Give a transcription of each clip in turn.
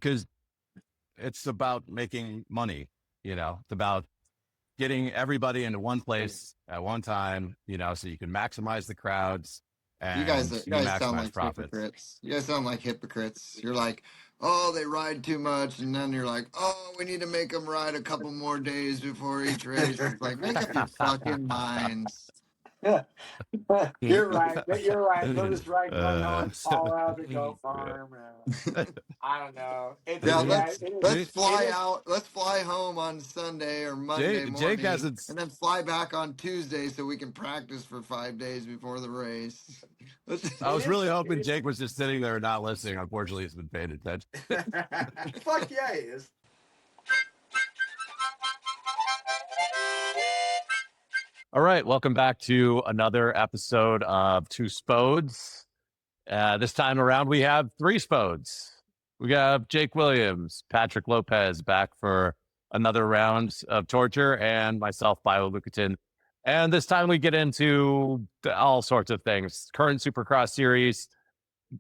because it's about making money. It's about getting everybody into one place at one time. So you can maximize the crowds and You you can guys sound maximize like profits. hypocrites. You guys sound like hypocrites. You're like, oh, they ride too much, and then you're like, oh, we need to make them ride a couple more days before each race. It's like, make up your fucking minds. You're right. You're right. They'll just ride one uh, horse all out of the goat farm. I don't know. Yeah, let's It fly is. out. Let's fly home on Sunday or Monday Jake morning, hasn't. and then fly back on Tuesday so we can practice for 5 days before the race. I It was really is. hoping Jake was just sitting there and not listening. Unfortunately, he's been paying attention. Fuck yeah, he is. All right, welcome back to another episode of Two Spodes. This time around, we have three Spodes. We have Jake Williams, Patrick Lopez back for another round of torture, and myself, Bayo Olukotun. And this time we get into all sorts of things. Current Supercross series,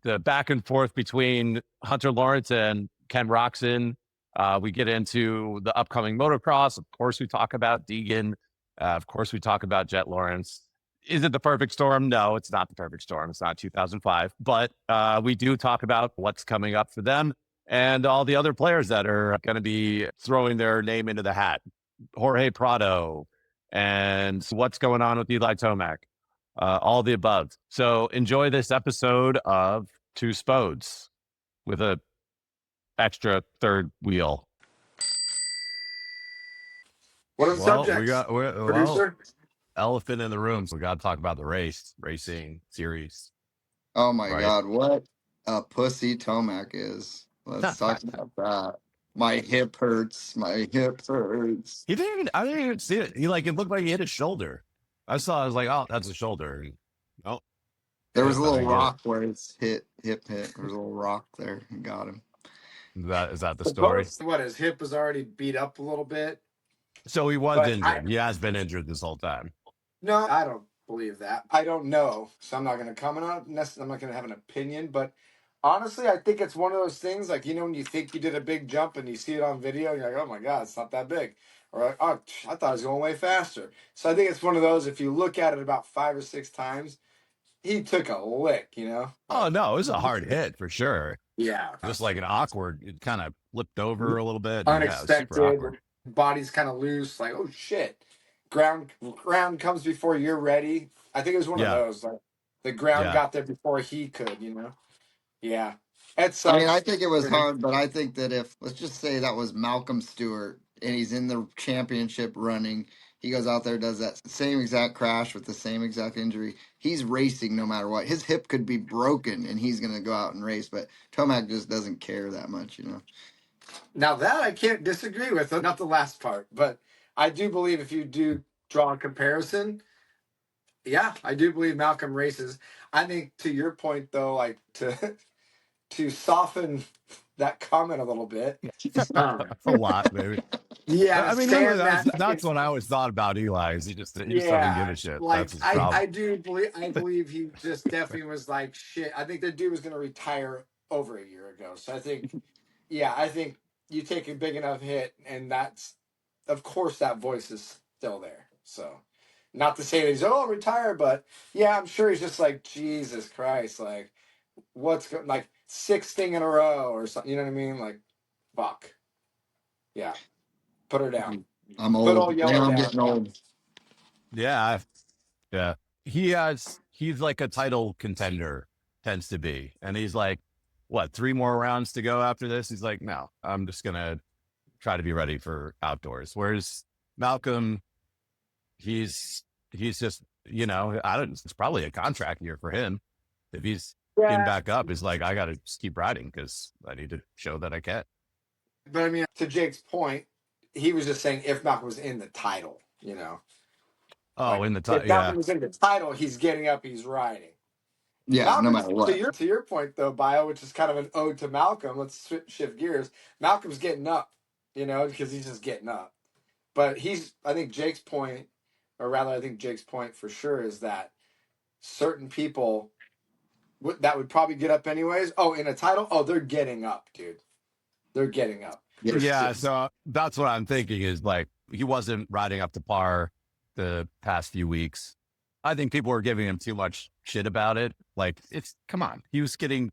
the back and forth between Hunter Lawrence and Ken Roxon. We get into the upcoming motocross. Of course, we talk about Deegan. Of course, we talk about Jet Lawrence. Is it the perfect storm? No, it's not the perfect storm. It's not 2005. But we do talk about what's coming up for them and all the other players that are going to be throwing their name into the hat. Jorge Prado and what's going on with Eli Tomac. All the above. So enjoy this episode of Two Spodes with a extra third wheel. What are the subjects, Well, producer? elephant in the room. So we got to talk about the racing series, Oh my right? God, what a pussy Tomac is. Let's talk about that. My hip hurts. My hip hurts. I didn't even see it. It looked like he hit his shoulder. I was like, oh, that's a shoulder. Oh, There was yep, a I little didn't get it. rock where his hip hit. There was a little rock there and got him. Is that the story? Suppose what his hip was already beat up a little bit, So he was but I injured. He has been injured this whole time. no, I don't believe that. I don't know, so I'm not going to comment on it. I'm not going to have an opinion, but honestly, I think it's one of those things like when you think you did a big jump and you see it on video, you're like, oh my god, it's not that big, or like, oh, I thought it was going way faster. So I think it's one of those. If you look at it about 5 or 6 times, he took a lick. Oh no, it was a hard hit for sure. Yeah, Just like an awkward, it kind of flipped over a little bit. And yeah, it was super unexpected. awkward. Body's kind of loose. Like, oh shit, ground comes before you're ready. I think it was one of Yeah, those. Like the ground yeah. got there before he could. Yeah, it I mean, I sucks think it was for him. hard, but I think that if, let's just say that was Malcolm Stewart and he's in the championship running, he goes out there, does that same exact crash with the same exact injury. He's racing no matter what. His hip could be broken and he's going to go out and race, but Tomac just doesn't care that much. Now that I can't disagree with, not the last part, but I do believe if you do draw a comparison, yeah, I do believe Malcolm races. I think to your point though, like to to soften that comment a little bit. A lot, maybe. Yeah, I mean, really, Sam that's Matkins. what I always thought about Eli. Is he just doesn't give Yeah, a shit. like That's his I problem. do believe he just definitely was like shit. I think the dude was gonna retire over a year ago. So I think you take a big enough hit, and that's of course that voice is still there. So not to say that he's retire, but yeah, I'm sure he's just like Jesus Christ, like like sixth thing in a row or something. You know what I mean? Like fuck, yeah, put her down, I'm put old. old Yeller Now I'm down. getting Yeah. old. Yeah, yeah. He's like a title contender, tends to be, and he's like, what, 3 more rounds to go after this? He's like, no, I'm just gonna try to be ready for outdoors. Whereas Malcolm, he's just, I don't. It's probably a contract year for him. If he's getting Yeah, back up, he's like, I got to just keep riding because I need to show that I can. but I mean, to Jake's point, he was just saying if Malcolm was in the title. Oh, Like in the if top, Malcolm yeah, was in the title, he's getting up, he's riding. Yeah, no Malcolm's matter what. to your point though, Bio, which is kind of an ode to Malcolm. Let's shift gears. Malcolm's getting up, because he's just getting up. But I think Jake's point, or rather, I think Jake's point for sure is that certain people that would probably get up anyways. Oh, in a title, oh, they're getting up, dude. they're getting up. Yeah, so that's what I'm thinking is like he wasn't riding up to par the past few weeks. I think people were giving him too much shit about it. Like, come on, he was getting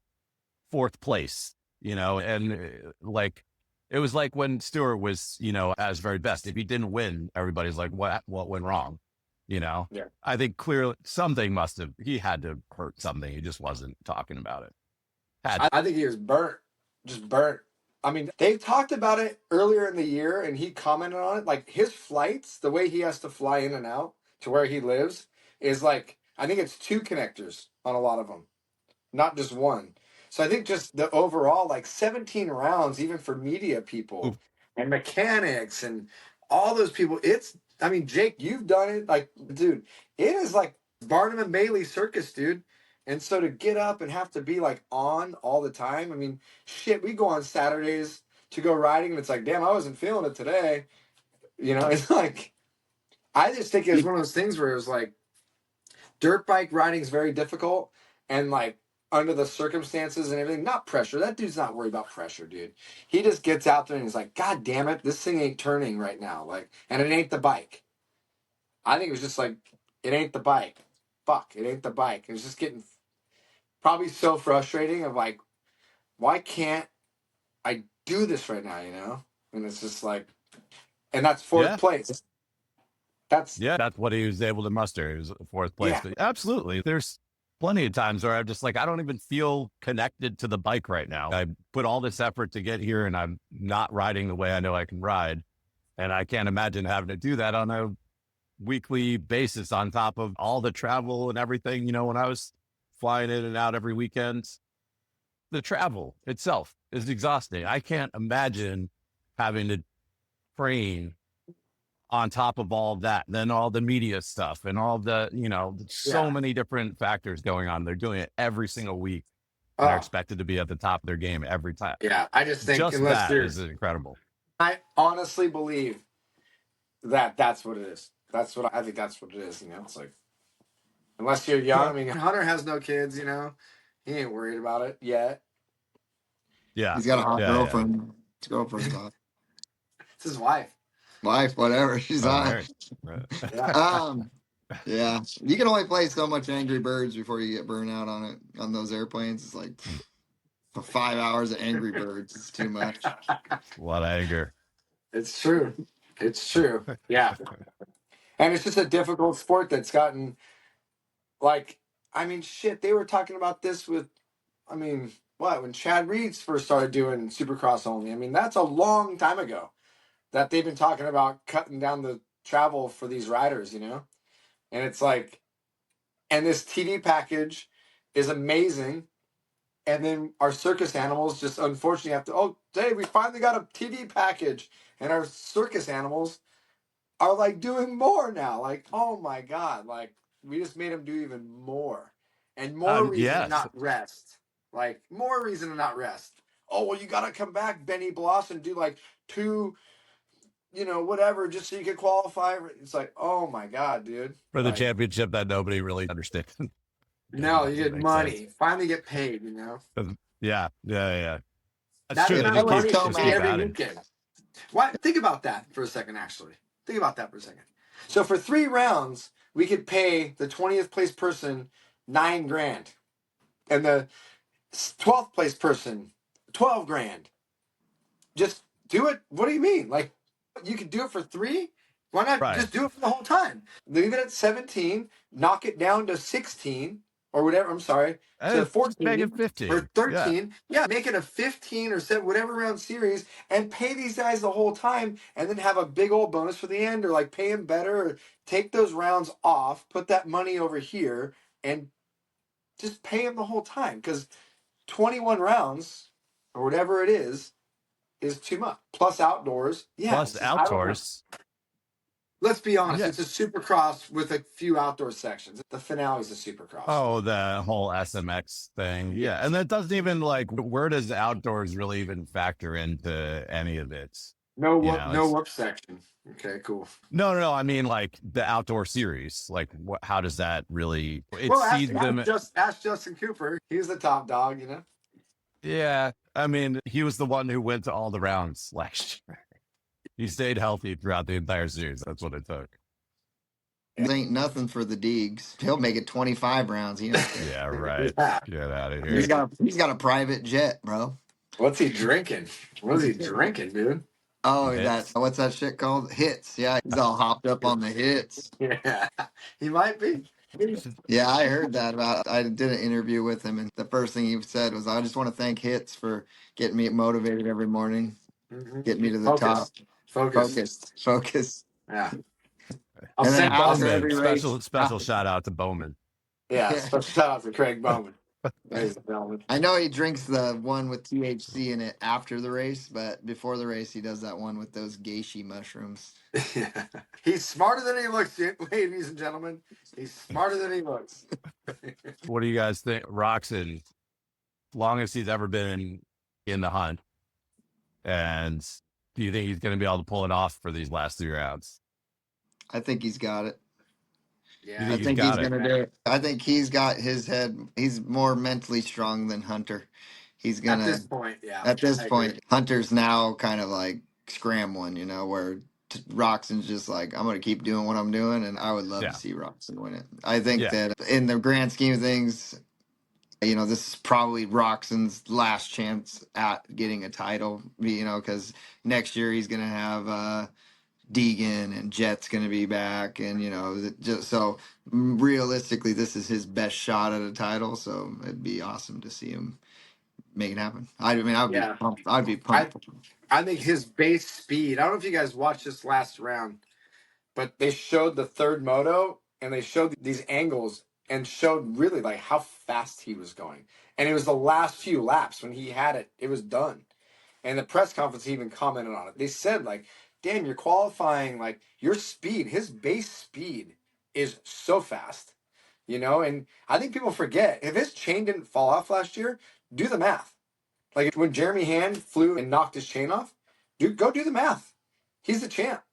fourth place, and like it was like when Stewart was, at his very best. If he didn't win, everybody's like, what went wrong? Yeah. I think clearly something he had to hurt something. He just wasn't talking about it. I think he was just burnt. I mean, they talked about it earlier in the year and he commented on it. Like his flights, the way he has to fly in and out to where he lives is like, I think it's 2 connectors on a lot of them, not just one. So I think just the overall, like 17 rounds, even for media people and mechanics and all those people, I mean, Jake, you've done it. Like, dude, it is like Barnum and Bailey circus, dude. And so to get up and have to be like on all the time, I mean, shit, we go on Saturdays to go riding and it's like, damn, I wasn't feeling it today. It's like, I just think it's one of those things where it was like, dirt bike riding is very difficult and like under the circumstances and everything, not pressure. That dude's not worried about pressure, dude. He just gets out there and he's like, God damn it, this thing ain't turning right now. Like, and it ain't the bike. I think it was just like, it ain't the bike. Fuck, it ain't the bike. It was just getting probably so frustrating of like, why can't I do this right now, And it's just like, and that's fourth place. That's what he was able to muster. He was fourth place. Yeah. But absolutely. There's plenty of times where I'm just like, I don't even feel connected to the bike right now. I put all this effort to get here and I'm not riding the way I know I can ride. And I can't imagine having to do that on a weekly basis on top of all the travel and everything. When I was flying in and out every weekend, the travel itself is exhausting. I can't imagine having to train on top of all of that, then all the media stuff and all the, so many different factors going on. They're doing it every single week. And they're expected to be at the top of their game every time. Yeah, I just think just unless that is incredible. I honestly believe that's what it is. I think that's what it is. It's like, unless you're young. I mean, Hunter has no kids. He ain't worried about it yet. Yeah, he's got a hot girlfriend. Yeah. His girlfriend's hot. It's his wife. Whatever. She's hot. Yeah. Yeah. You can only play so much Angry Birds before you get burnt out on it. On those airplanes, it's like for 5 hours of Angry Birds. It's too much. A lot of anger. It's true. Yeah. And it's just a difficult sport that's gotten, like, I mean, shit, they were talking about this with, when Chad Reeds first started doing Supercross only. I mean, that's a long time ago that they've been talking about cutting down the travel for these riders, And it's like, and this TV package is amazing. And then our circus animals just unfortunately have to, Dave, we finally got a TV package. And our circus animals are like doing more now. Like, oh my God. Like, we just made them do even more. And more reason to not rest. Like, more reason to not rest. Oh, well, you got to come back, Benny Bloss, and do like 2, whatever, just so you can qualify. It's like, oh my God, dude. For the championship that nobody really understands. No, you get money. Sense. Finally get paid, Yeah. That's true. Money every weekend. Why? Think about that for a second, actually. Think about that for a second. So for 3 rounds, we could pay the 20th place person $9,000. And the 12th place person $12,000. Just do it. What do you mean? Like, you could do it for 3? Why not just do it for the whole time? Leave it at 17, knock it down to 16 or whatever. I'm sorry, to 14, make it 15 or 13. Yeah, make it a 15 or 7, whatever round series, and pay these guys the whole time, and then have a big old bonus for the end, or like pay them better, or take those rounds off, put that money over here, and just pay them the whole time, because 21 rounds or whatever it is too much. Plus outdoors. Yeah. Plus outdoors. Let's be honest. Yeah. It's a Supercross with a few outdoor sections. The finale is a Supercross. Oh, the whole SMX thing. Yeah. And that doesn't even where does outdoors really even factor into any of it? No whoop section. Okay, cool. No. I mean, like the outdoor series. Like, how does that really? Ask Justin Cooper. He's the top dog, Yeah. I mean, he was the one who went to all the rounds last year. He stayed healthy throughout the entire series. That's what it took. This ain't nothing for the Deegs. He'll make it 25 rounds. He don't care. Yeah, right. Yeah. Get out of He's here. got a private jet, bro. What's he drinking? What is he drinking, dude? Oh, Hits. what's that shit called? Hits. Yeah, he's all hopped up on the hits. Yeah, he might be. Yeah, I heard that about. I did an interview with him, and the first thing he said was, "I just want to thank Hits for getting me motivated every morning, getting me to the top, Focus. focused." Yeah. I'll And then send after Bowman. every race, Special shout out to Bowman. Yeah, yeah, special shout out to Craig Bowman. Ladies and gentlemen. I know he drinks the one with THC in it after the race, but before the race, he does that one with those geishi mushrooms. Yeah. He's smarter than he looks, ladies and gentlemen. He's smarter than he looks. What do you guys think? Roxon, longest he's ever been in the hunt. And do you think he's going to be able to pull it off for these last 3 rounds? I think he's got it. Yeah, I think he's gonna do it. I think he's got his head. He's more mentally strong than Hunter. He's gonna. At this point, yeah. At this I point, agree. Hunter's now kind of like scrambling, where Roxon's just like, I'm gonna keep doing what I'm doing, and I would love to see Roxon win it. I think that in the grand scheme of things, this is probably Roxon's last chance at getting a title. Because next year he's gonna have Deegan and Jet's going to be back, and just so realistically, this is his best shot at a title. So it'd be awesome to see him make it happen. I mean, I'd be pumped. I'd be pumped. I think his base speed. I don't know if you guys watched this last round, but they showed the third moto and they showed these angles and showed really like how fast he was going. And it was the last few laps when he had it. It was done. And the press conference he even commented on it. They said, like, damn, you're qualifying, like, your speed, his base speed is so fast, And I think people forget, if his chain didn't fall off last year, do the math. Like, when Jeremy Hand flew and knocked his chain off, go do the math. He's the champ.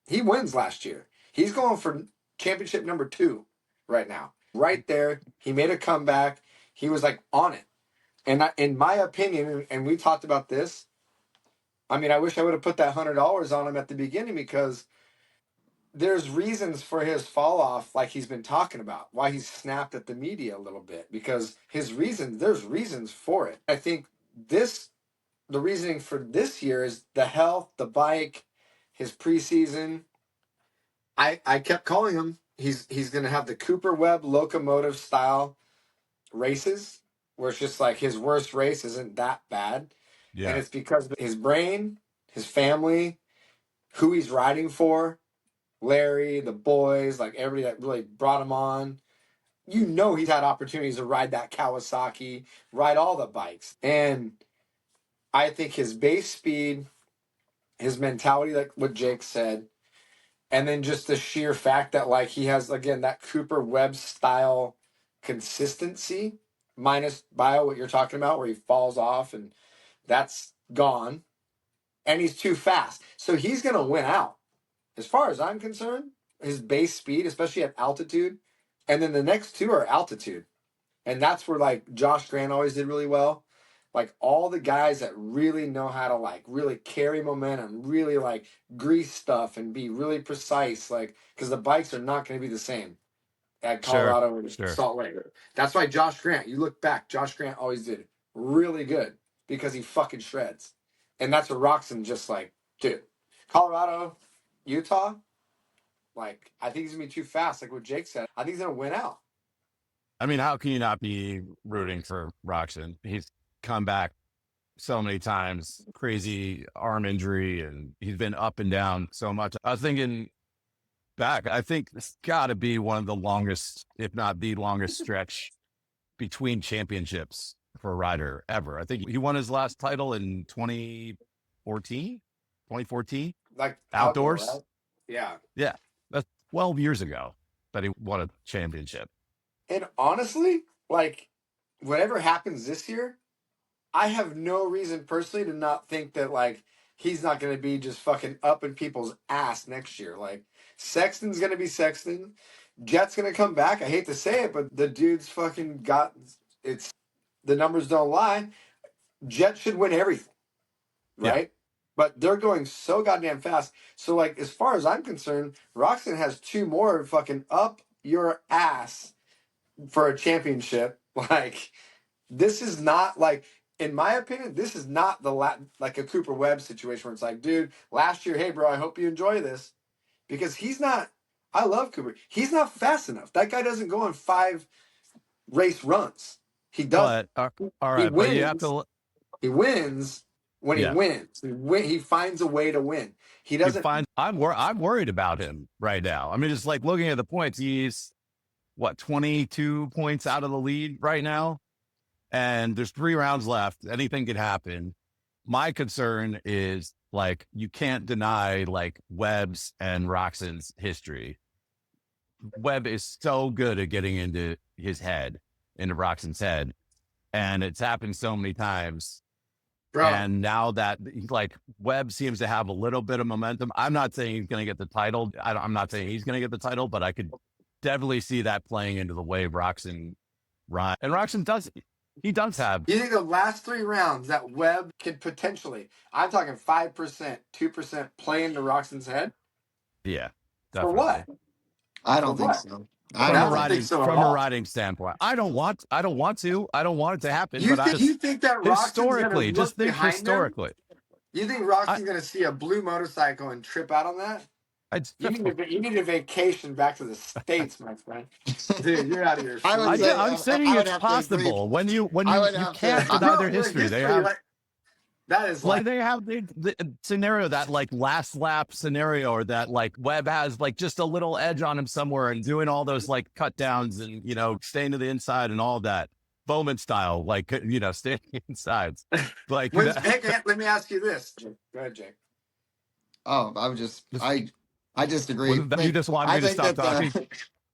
He wins last year. He's going for championship number 2 right now. Right there. He made a comeback. He was, like, on it. And in my opinion, and we talked about this, I mean, I wish I would have put that $100 on him at the beginning because there's reasons for his fall off, like he's been talking about, why he's snapped at the media a little bit, because there's reasons for it. I think the reasoning for this year is the health, the bike, his preseason. I kept calling him. He's going to have the Cooper Webb locomotive style races where it's just like his worst race isn't that bad. Yeah. And it's because of his brain, his family, who he's riding for, Larry, the boys, like everybody that really brought him on. He's had opportunities to ride that Kawasaki, ride all the bikes. And I think his base speed, his mentality, like what Jake said, and then just the sheer fact that like he has, again, that Cooper Webb style consistency, minus Bayo, what you're talking about, where he falls off and that's gone. And he's too fast. So he's going to win out. As far as I'm concerned, his base speed, especially at altitude. And then the next 2 are altitude. And that's where like Josh Grant always did really well. Like all the guys that really know how to like really carry momentum, really like grease stuff and be really precise. Like, because the bikes are not going to be the same at Colorado and Salt Lake. That's why Josh Grant, you look back, Josh Grant always did really good because he fucking shreds. And that's what Roxon just like, dude. Colorado, Utah, like, I think he's going to be too fast. Like what Jake said, I think he's going to win out. I mean, how can you not be rooting for Roxon? He's come back so many times, crazy arm injury, and he's been up and down so much. I was thinking back, I think it's got to be one of the longest, if not the longest stretch between championships for a rider ever. I think he won his last title in 2014, like outdoors. Right? Yeah. That's 12 years ago that he won a championship. And honestly, like whatever happens this year, I have no reason personally to not think that like he's not going to be just fucking up in people's ass next year. Like Sexton's going to be Sexton. Jet's going to come back. I hate to say it, but the dude's fucking got it's the numbers don't lie. Jet should win everything, right? Yeah. But they're going so goddamn fast. So, like, as far as I'm concerned, Roxon has 2 more fucking up your ass for a championship. Like, this is not like, in my opinion, this is not like a Cooper Webb situation where it's like, dude, last year, hey, bro, I hope you enjoy this. Because he's not, I love Cooper. He's not fast enough. That guy doesn't go on 5 race runs. He doesn't. But all right, He wins. but you have to. He wins when he wins. He finds a way to win. He doesn't. I'm worried about him right now. I mean, just like looking at the points, he's what 22 points out of the lead right now, and there's 3 rounds left. Anything could happen. My concern is like you can't deny like Webb's and Roxon's history. Webb is so good at getting into his head, into Roxon's head, and it's happened so many times. Bro. And now that like Webb seems to have a little bit of momentum, I'm not saying he's going to get the title. I'm not saying he's going to get the title, but I could definitely see that playing into the way Roxon run. And Roxon does have. You think the last 3 rounds that Webb could potentially, I'm talking 5%, 2% play into Roxon's head? Yeah. Definitely. For what? I don't think so. From a riding standpoint, I don't want it to happen. You think that historically, just think historically. You think Roxon's going to see a blue motorcycle and trip out on that? You need a vacation back to the States, my friend. Dude, you're out of your. I'm saying it's possible when you can't deny their history. They have. That is like they have the scenario, that like last lap scenario, or that like Webb has like just a little edge on him somewhere and doing all those like cut downs and, staying to the inside and all that Bowman style, like, staying inside. Like, let me ask you this. Go ahead, Jake. Oh, I disagree. You just want me to stop talking?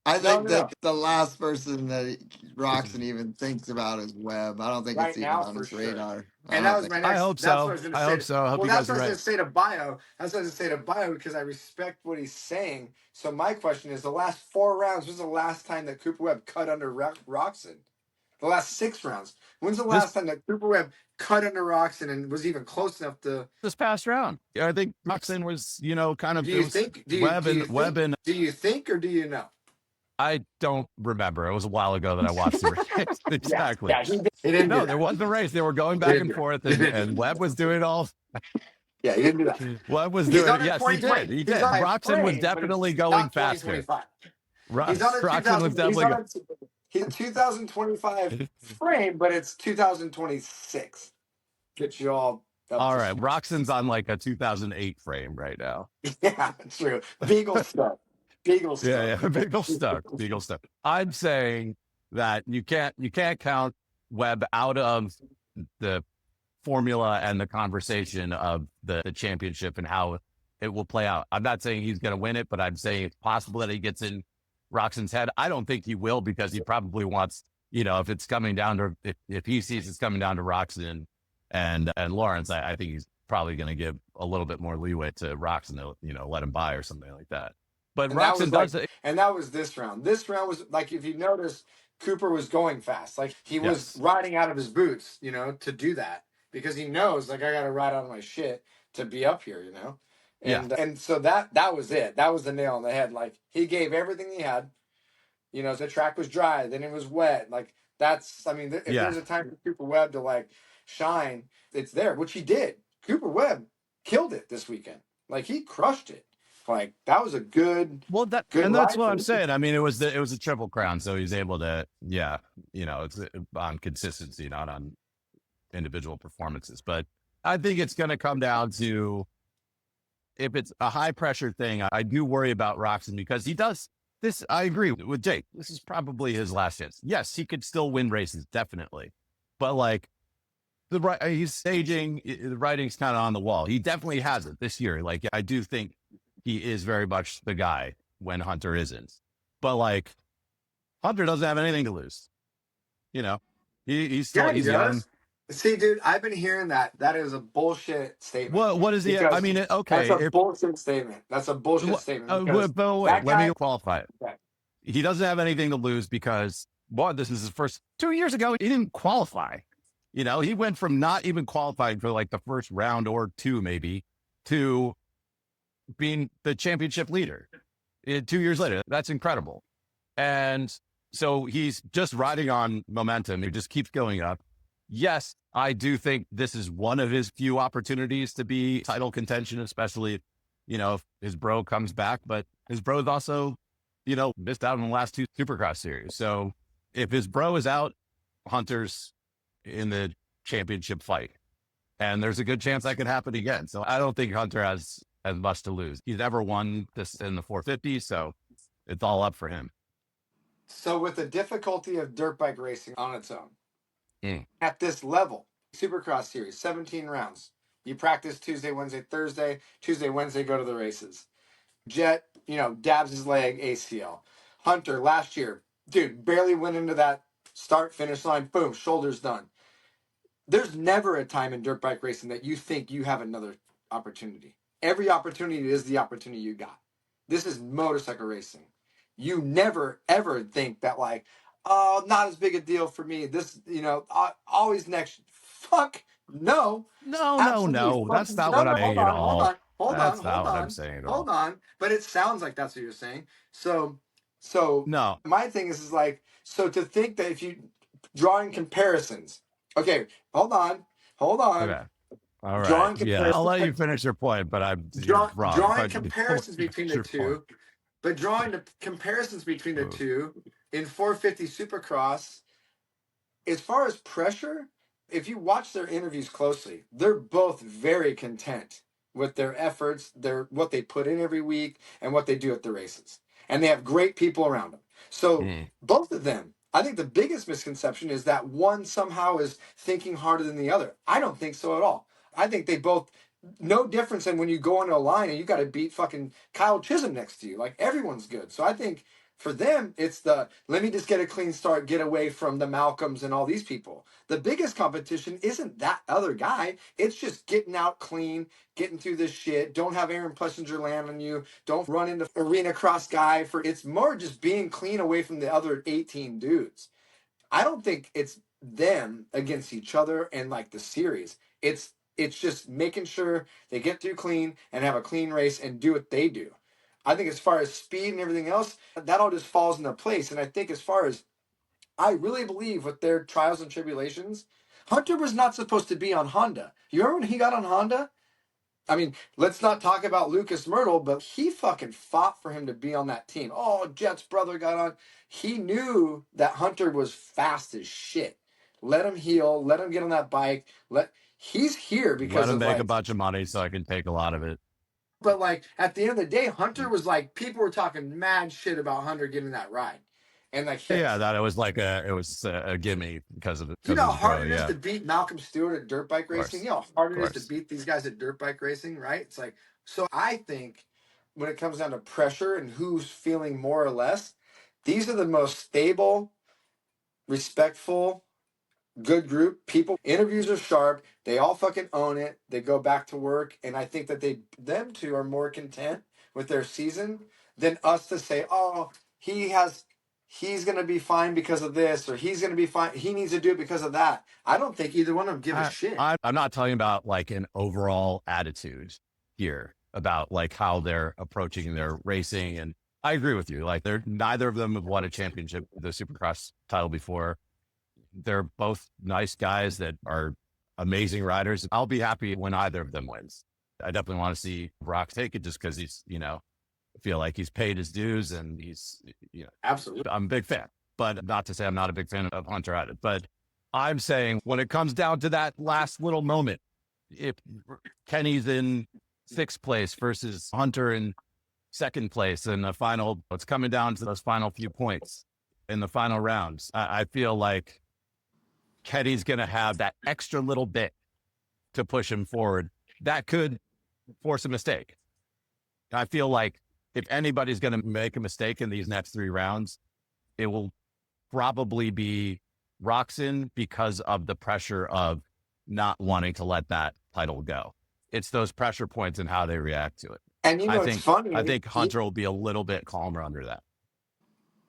I think that the last person that Roxon even thinks about is Webb. I don't think it's even on his radar. And that was my next. I hope so. I hope so. I hope you guys are right. That's what I was going to say to Bayo. That's what I was going to say to Bayo because I respect what he's saying. So my question is: the last 4 rounds was the last time that Cooper Webb cut under Roxon. The last 6 rounds. When's the last time that Cooper Webb cut under Roxon and was even close enough to this past round? I think Roxon was, kind of. Do you think? Do you think, or do you know? I don't remember. It was a while ago that I watched the race. Exactly. Yeah, he didn't there wasn't a race. They were going back and forth, and Webb was doing all. Yeah, he didn't do that. Webb was doing it. Yes, he did. He did. Roxon was definitely going faster. Roxon was definitely going. He's a 2025 frame, but it's 2026. Get you all. All right, Roxon's on like a 2008 frame right now. Yeah, true. Beagle stuff. Beagle stuff. Yeah, Beagle stuff. I'm saying that you can't count Webb out of the formula and the conversation of the championship and how it will play out. I'm not saying he's going to win it, but I'm saying it's possible that he gets in Roxon's head. I don't think he will, because he probably wants, if it's coming down to, if he sees it's coming down to Roxon and Lawrence, I think he's probably going to give a little bit more leeway to Roxon to, let him by or something like that. But Roxon does it. And that was this round. This round was like, if you notice, Cooper was going fast. Like he was riding out of his boots, to do that, because he knows, like, I got to ride out of my shit to be up here, And so that was it. That was the nail on the head. Like, he gave everything he had. The track was dry, then it was wet. Like, if there's a time for Cooper Webb to like shine, it's there, which he did. Cooper Webb killed it this weekend. Like, he crushed it. Like, that was a good. Well, that's what I'm saying. I mean, it was a triple crown, so he's able to, it's on consistency, not on individual performances. But I think it's going to come down to, if it's a high pressure thing, I do worry about Roxon, because he does this. I agree with Jake. This is probably his last chance. Yes, he could still win races, definitely. But like, he's staging, the writing's kind of on the wall. He definitely has it this year. Like, I do think he is very much the guy when Hunter isn't. But like, Hunter doesn't have anything to lose. He's still he's young. See, dude, I've been hearing that. That is a bullshit statement. What is he? I mean, okay. That's a bullshit statement. That's a bullshit statement. But wait, let me qualify it. Okay. He doesn't have anything to lose because, this is his first 2 years ago. He didn't qualify. You know, he went from not even qualifying for like the first round or two, maybe, to being the championship leader 2 years later. That's incredible. And so he's just riding on momentum. It just keeps going up. Yes, I do think this is one of his few opportunities to be title contention, especially, you know, if his bro comes back. But his bro's also, you know, missed out on the last two Supercross series. So if his bro is out, Hunter's in the championship fight. And there's a good chance that could happen again. So I don't think Hunter has as much to lose. He's never won this in the 450, so it's all up for him. So with the difficulty of dirt bike racing on its own, at this level, Supercross series, 17 rounds. You practice Tuesday, Wednesday, Thursday. Tuesday, Wednesday, go to the races. Jet, you know, dabs his leg, ACL. Hunter, last year, dude, barely went into that start finish line. Boom, shoulders done. There's never a time in dirt bike racing that you think you have another opportunity. Every opportunity is the opportunity you got. This is motorcycle racing. You never, ever think that, like, oh, not as big a deal for me. This, you know, always next. Fuck no. No. That's not No, what no, I'm saying at all. hold on. But it sounds like that's what you're saying. So No. my thing is like, so to think that if you drawing comparisons, okay, hold on. Okay. All right. Yeah. I'll let you finish your point, but drawing comparisons between the two. But drawing the comparisons between the two in 450 Supercross, as far as pressure, if you watch their interviews closely, they're both very content with their efforts, what they put in every week, and what they do at the races. And they have great people around them. So both of them, I think the biggest misconception is that one somehow is thinking harder than the other. I don't think so at all. I think they both, no difference than when you go into a line and you got to beat fucking Kyle Chisholm next to you. Like, everyone's good. So I think for them, it's let me just get a clean start, get away from the Malcolms and all these people. The biggest competition isn't that other guy. It's just getting out clean, getting through this shit. Don't have Aaron Plessinger land on you. Don't run into arena cross guy. It's more just being clean away from the other 18 dudes. I don't think it's them against each other and like the series. It's just making sure they get through clean and have a clean race and do what they do. I think as far as speed and everything else, that all just falls into place. And I think as far as, I really believe with their trials and tribulations, Hunter was not supposed to be on Honda. You remember when he got on Honda? I mean, let's not talk about Lucas Myrtle, but he fucking fought for him to be on that team. Oh, Jet's brother got on. He knew that Hunter was fast as shit. Let him heal. Let him get on that bike. He's here because let him of make a bunch of money so I can take a lot of it. But like at the end of the day, Hunter was like, people were talking mad shit about Hunter getting that ride, and like that it was like a gimme because of it. You know how hard it is to beat Malcolm Stewart at dirt bike racing. You know how hard it is to beat these guys at dirt bike racing, right? It's like, so I think when it comes down to pressure and who's feeling more or less, these are the most stable, respectful, good group. People, interviews are sharp. They all fucking own it. They go back to work. And I think that them two are more content with their season than us to say, oh, he's going to be fine because of this, or he's going to be fine. He needs to do it because of that. I don't think either one of them give a shit. I'm not talking about like an overall attitude here about like how they're approaching their racing. And I agree with you. Like neither of them have won a championship, the Supercross title before. They're both nice guys that are amazing riders. I'll be happy when either of them wins. I definitely want to see Brock take it just because he's, you know, I feel like he's paid his dues and he's, you know, absolutely. I'm a big fan, but not to say I'm not a big fan of Hunter at it. But I'm saying when it comes down to that last little moment, if Kenny's in 6th place versus Hunter in 2nd place in the final, it's coming down to those final few points in the final rounds. I feel like Kenny's going to have that extra little bit to push him forward. That could force a mistake. I feel like if anybody's going to make a mistake in these next 3 rounds, it will probably be Roczen because of the pressure of not wanting to let that title go. It's those pressure points and how they react to it. And you know, it's funny. I think Hunter will be a little bit calmer under that.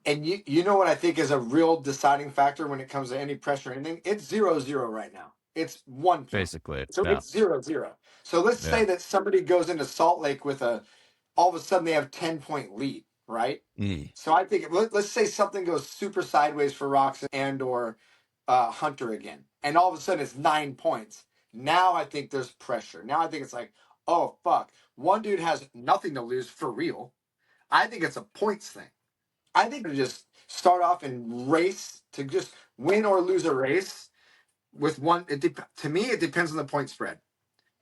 And you know what I think is a real deciding factor when it comes to any pressure or anything? It's 0-0 right now. It's 1 point. Basically. So Yeah. it's 0-0. So let's say that somebody goes into Salt Lake with all of a sudden they have 10-point lead, right? So I think let's say something goes super sideways for Roxon and or Hunter again, and all of a sudden it's 9 points. Now I think there's pressure. Now I think it's like, oh fuck, one dude has nothing to lose for real. I think it's a points thing. I think to just start off and race to just win or lose a race with one. To me, it depends on the point spread.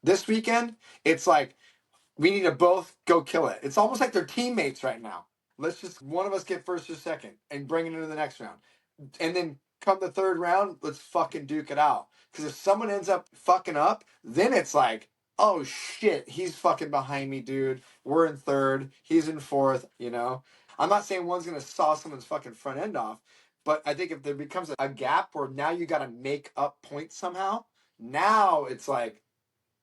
This weekend, it's like we need to both go kill it. It's almost like they're teammates right now. Let's just one of us get first or second and bring it into the next round. And then come the third round, let's fucking duke it out. Because if someone ends up fucking up, then it's like, oh shit, he's fucking behind me, dude. We're in third, he's in fourth, you know? I'm not saying one's gonna saw someone's fucking front end off, but I think if there becomes a gap where now you gotta make up points somehow, now it's like,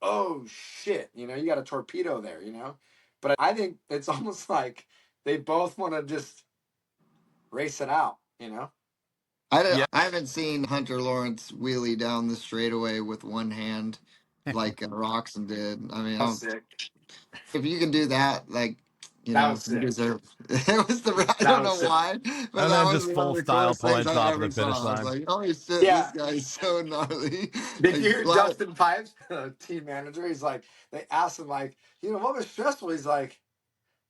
oh shit, you know, you got a torpedo there, you know? But I think it's almost like they both want to just race it out, you know? I haven't seen Hunter Lawrence wheelie down the straightaway with one hand like Roxon did. I mean, That was sick. if you can do that, like, you That know, was you sick. deserve. It was I That don't was know sick. why, but And that then was just one full of the style coolest things points I off of ever the finish saw. I was line. like, holy shit, Yeah. this guy's so gnarly. Did you hear Like, Justin Pipes, team manager? He's like, they asked him, like, you know, what was stressful? He's like,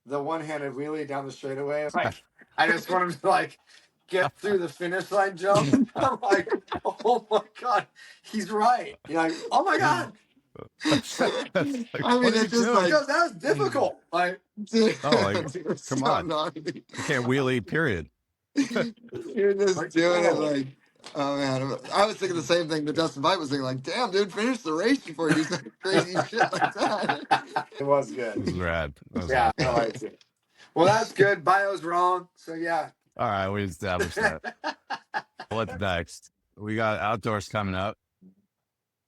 the one-handed wheelie down the straightaway. Like, I just want him to like get through the finish line jump. I'm like, oh my god, he's right. You're like, oh my god, That's like, I mean, what are you it's just doing? like, because that was difficult. Like, dude, Oh, like, it was come so on. gnarly. You can't wheelie, period. You're just like, doing it oh. like, oh man. I was thinking the same thing that Dustin White was thinking, like, damn, dude, finish the race before you do some crazy shit like that. It was good. This is rad. That was Yeah, I awesome. liked it. Well, that's good. Bio's wrong. So yeah. All right, we established that. What's next? We got outdoors coming up.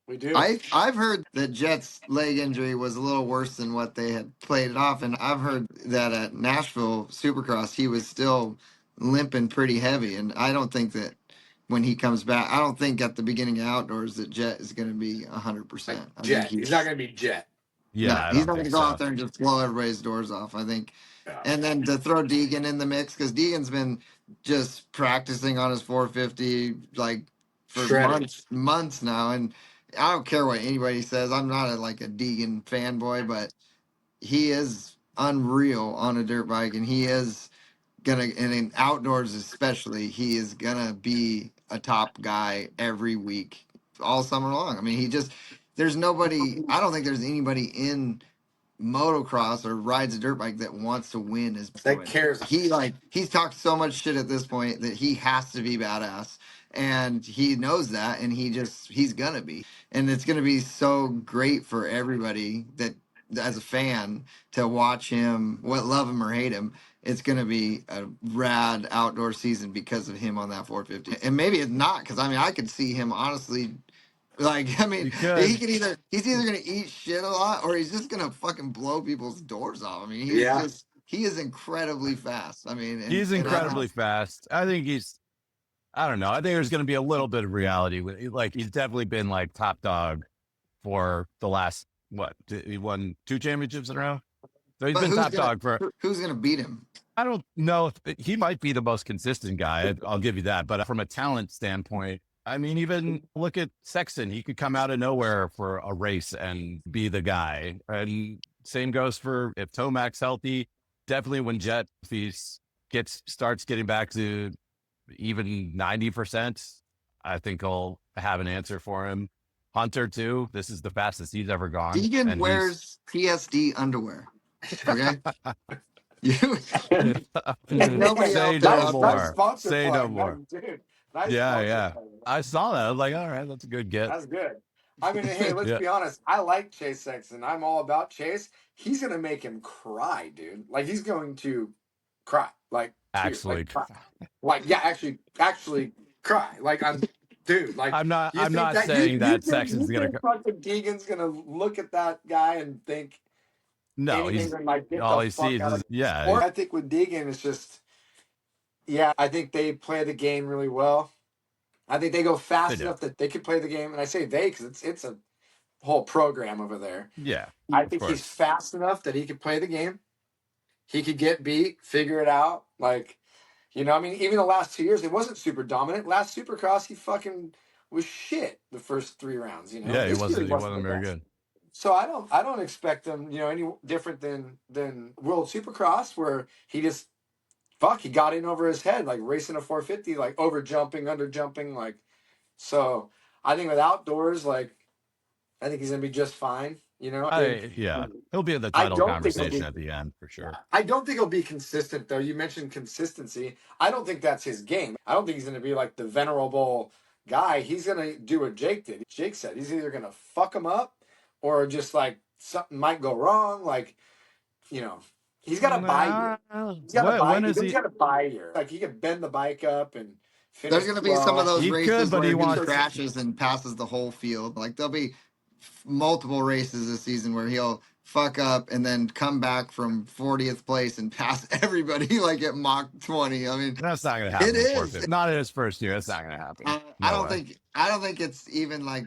We do. I've heard that Jet's leg injury was a little worse than what they had played it off, and I've heard that at Nashville Supercross he was still limping pretty heavy, and I don't think that when he comes back, I don't think at the beginning of outdoors that Jet is going to be 100%. Like I think Jet. He's not going to be Jet. Yeah, no, I he's don't not going think to go out so. there and just blow everybody's doors off. I think, Yeah. and then to throw Deegan in the mix because Deegan's been just practicing on his 450 like for Shredded. months now, and I don't care what anybody says. I'm not like a Deegan fanboy, but he is unreal on a dirt bike, and he is gonna, and in outdoors especially, he is gonna be a top guy every week, all summer long. I mean, there's nobody. I don't think there's anybody in motocross or rides a dirt bike that wants to win as That cares. he's talked so much shit at this point that he has to be badass, and he knows that, and he's gonna be, and it's gonna be so great for everybody that as a fan to watch him, what love him or hate him. It's gonna be a rad outdoor season because of him on that 450, and maybe it's not because I mean I could see him honestly. Like, I mean, You could. he's either gonna eat shit a lot or he's just gonna fucking blow people's doors off. I mean, Yeah. he is incredibly fast. I mean, He's incredibly fast. I think I don't know. I think there's going to be a little bit of reality. Like, he's definitely been like top dog for the last, what? He won 2 championships in a row. So he's but been top dog for, who's gonna beat him? I don't know. He might be the most consistent guy. I'll give you that. But from a talent standpoint, I mean, even look at Sexton. He could come out of nowhere for a race and be the guy. And same goes for if Tomac's healthy. Definitely when Jet starts getting back to even 90%, I think I'll have an answer for him. Hunter too. This is the fastest he's ever gone. Deegan And wears PSD underwear. Okay, you nobody Say out there no out more. Nice sponsor Say plug. no more. Nice, dude. Nice Yeah, sponsor yeah. plug. I saw that. I was like, all right, that's a good get. That's good. I mean, hey, let's Yeah. be honest. I like Chase Sexton. I'm all about Chase. He's gonna make him cry, dude. Like he's going to cry. Like tears. Actually, Like, cry. Like yeah, actually cry. Like dude. Like I'm not that saying that you Sexton's gonna. think fucking Deegan's gonna look at that guy and think No, anything than like get all the he fuck sees out is of. Or I think with Deegan, it's just Yeah, I think they play the game really well. I think they go fast enough that they could play the game. And I say they because it's a whole program over there. Yeah. I think he's fast enough that he could play the game. He could get beat, figure it out. Like, you know, I mean, even the last 2 years, it wasn't super dominant. Last Supercross, he fucking was shit the first 3 rounds. You know, Yeah, he This year wasn't very the best. good. So I don't expect him, you know, any different than World Supercross, where he just he got in over his head, like racing a 450, like over jumping, under jumping, like. So I think with outdoors, like, I think he's gonna be just fine. You know, he'll be in the title conversation at the end for sure. I don't think he'll be consistent though. You mentioned consistency. I don't think that's his game. I don't think he's gonna be like the venerable guy. He's gonna do what Jake did. Jake said he's either gonna fuck him up or just like something might go wrong. Like, you know, he's got a bye year. He's got a bye year. Like, he can bend the bike up and finish. There's going to be some of those races but where he crashes and passes the whole field. Like, there'll be multiple races this season where he'll fuck up and then come back from 40th place and pass everybody like at Mach 20. I mean, that's not going to happen. It is not in his first year. That's not going to happen. I don't think it's even like.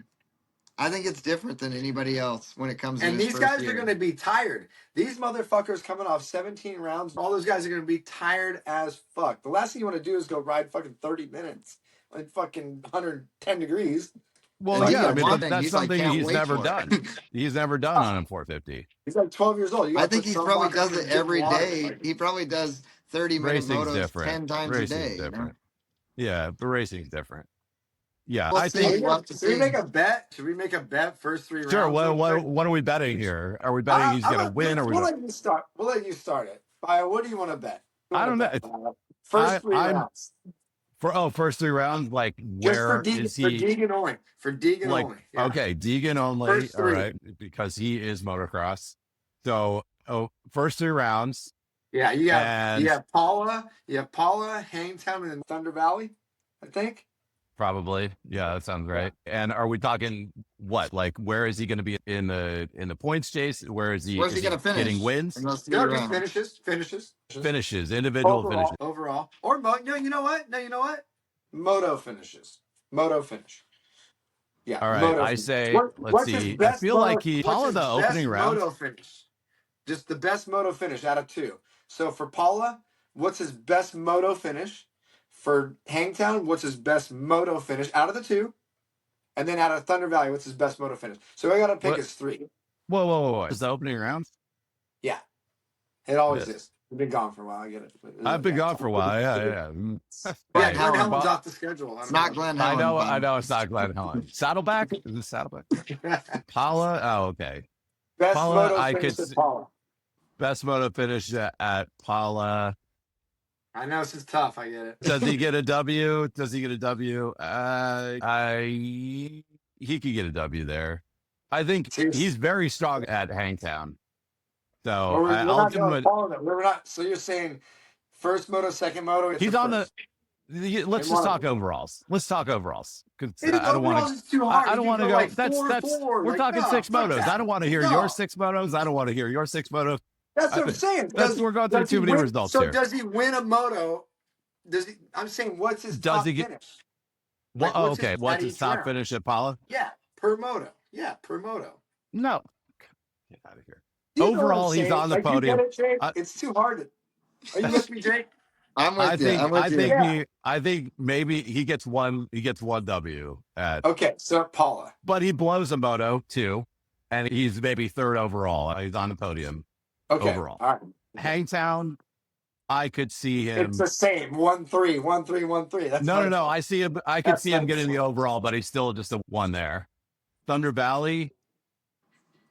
I think it's different than anybody else when it comes to. And these guys are going to be tired. These motherfuckers coming off 17 rounds. All those guys are going to be tired as fuck. The last thing you want to do is go ride fucking 30 minutes in fucking 110 degrees. Well, yeah, I mean, that's something he's never done. He's never done on a 450. He's like 12 years old. I think he probably does it every day. He probably does 30-minute motos 10 times a day. Different. Yeah, but racing's different. Yeah, I think. Should we make a bet? Should we make a bet first 3 rounds? Sure. What are we betting here? Are we betting he's going to win? Or we'll let you start. We'll let you start it. Bayo, what do you want to bet? I don't know. First 3 rounds. First 3 rounds, like where is he? For Deegan only. For Deegan only. Yeah. Okay, Deegan only. All right, because he is motocross. So, first 3 rounds. Yeah, you have Paula. You have Paula, Hangtown, and Thunder Valley, I think. Probably. Yeah, that sounds right. And are we talking what? Like, where is he going to be in the points chase? Where's he going to finish? Getting wins? No, Finishes. Individual finishes. Overall. Or, no, you know what? Moto finishes. Moto finish. Yeah. All right. I say, let's see. I feel like he followed the opening round. Moto finish. Just the best moto finish out of 2. So for Paula, what's his best moto finish? For Hangtown, what's his best moto finish out of the 2? And then out of Thunder Valley, what's his best moto finish? So I got to pick his 3. Whoa. Is the opening round? Yeah. It always is. We've been gone for a while. I get it. I've been gone for a while. Yeah. Glenn Hellen's off the schedule. It's not Glenn Hellen. I know it's not Glenn Hellen. Saddleback? Is it Saddleback? Paula? Oh, okay. Best moto finish at Paula. Best moto finish at Paula. I know this is tough. I get it. Does he get a W? He could get a W there. I think he's very strong at Hangtown. So we're not going we're not. So you're saying first moto, second moto? He's on the. Let's just talk overalls. Let's talk overalls. I don't want to. Too hard. I don't want to go. Like that's. Four. We're talking 6 motos. I don't want to hear your 6 motos. I don't want to hear your 6 motos. That's what I'm saying. We're going through too many results here. So does he win a moto? I'm saying, what's his top finish? Well, okay. What's his top finish at Paula? Yeah, per moto. No. Get out of here. Overall, he's on the podium. It's too hard. Are you with me, Jake? I'm with you. I think maybe he gets one. He gets 1 W at. Okay, so Paula. But he blows a moto too, and he's maybe 3rd overall. He's on the podium. Okay. Overall. All right. Hangtown, I could see him. It's the same. 1-3, 1-3, 1-3. That's no. I see him. I could see him getting the overall, but he's still just a 1 there. Thunder Valley.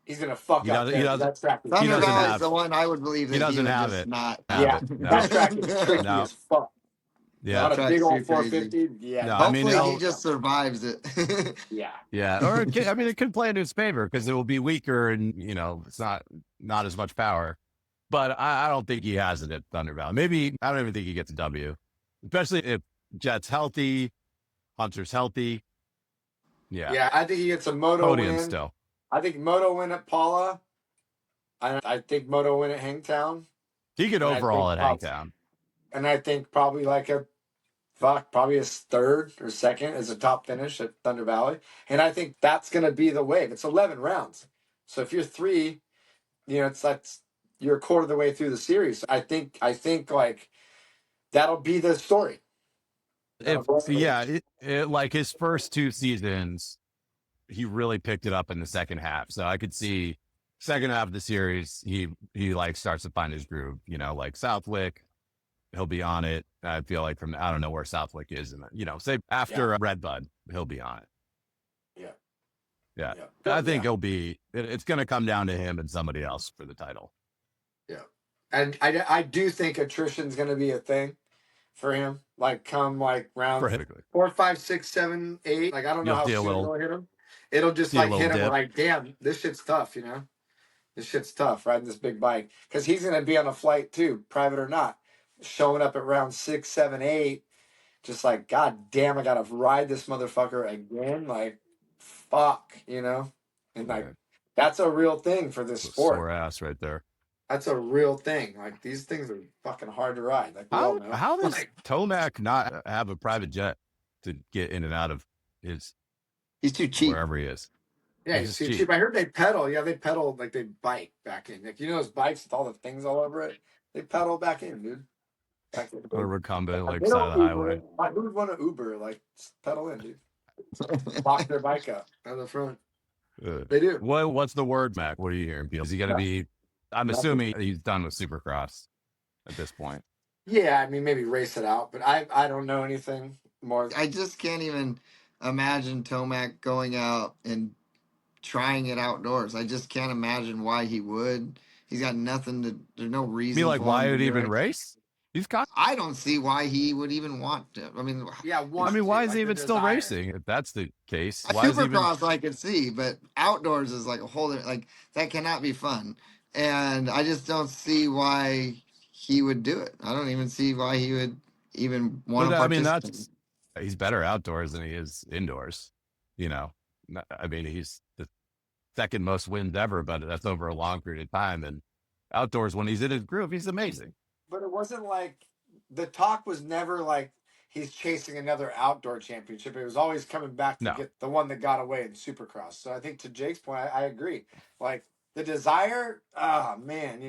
He's gonna fuck up. Thunder Valley is the one I would believe that he doesn't have it. That track is tricky as fuck. Yeah, not a big old 450. Yeah, no, hopefully he just survives it. Yeah. Or I mean, it could play into his favor because it will be weaker and it's not as much power. But I don't think he has it at Thunder Valley. Maybe I don't even think he gets a W, especially if Jet's healthy, Hunter's healthy. Yeah, I think he gets a moto podium win. Still, I think moto win at Paula. I think moto win at Hangtown. He could overall at Hangtown. And I think probably probably his third or second as a top finish at Thunder Valley. And I think that's going to be the wave. It's 11 rounds. So if you're three, that's you're a quarter of the way through the series. I think like that'll be the story. Like his first two seasons, he really picked it up in the second half. So I could see second half of the series, he like starts to find his groove, like Southwick, he'll be on it. I feel like I don't know where Southwick is. And, say after Redbud, he'll be on it. Yeah. Yeah. I think it's going to come down to him and somebody else for the title. Yeah. And I do think attrition's going to be a thing for him. Like come like round 4, 5, 6, 7, 8. Like I don't know how soon it'll hit him. It'll just like hit him like, damn, this shit's tough, This shit's tough riding this big bike. Because he's going to be on a flight too, private or not. Showing up at round 6, 7, 8. Just like, God damn, I got to ride this motherfucker again. Like, fuck, And like, that's a real thing for this sport. Sore ass right there. That's a real thing. Like, these things are fucking hard to ride. Like, we all know. How does Tomac not have a private jet to get in and out of his... He's too cheap. Wherever he is. Yeah, he's too cheap. I heard they pedal. Yeah, they pedal like they bike back in. Like, those bikes with all the things all over it? They pedal back in, dude. Back in. Or recumbent, like side of the highway. Who would want to Uber? Like, pedal in, dude. Lock their bike up on the front. They do. What's the word, Mac? What are you hearing? Is he going to be... I'm assuming he's done with Supercross at this point. Yeah, I mean, maybe race it out, but I don't know anything more. I just can't even imagine Tomac going out and trying it outdoors. I just can't imagine why he would. He's got nothing to... There's no reason. Like, why would he even race? I don't see why he would even want to. I mean, why is he even still racing? If that's the case, why Supercross I could see, but outdoors is like a whole like that cannot be fun. And I just don't see why he would do it. I don't even see why he would even want to participate. He's better outdoors than he is indoors. I mean, he's the second most wins ever, but that's over a long period of time. And outdoors, when he's in his groove, he's amazing. But it wasn't like the talk was never like he's chasing another outdoor championship. It was always coming back to get the one that got away in Supercross. So I think to Jake's point, I agree. Like the desire, man,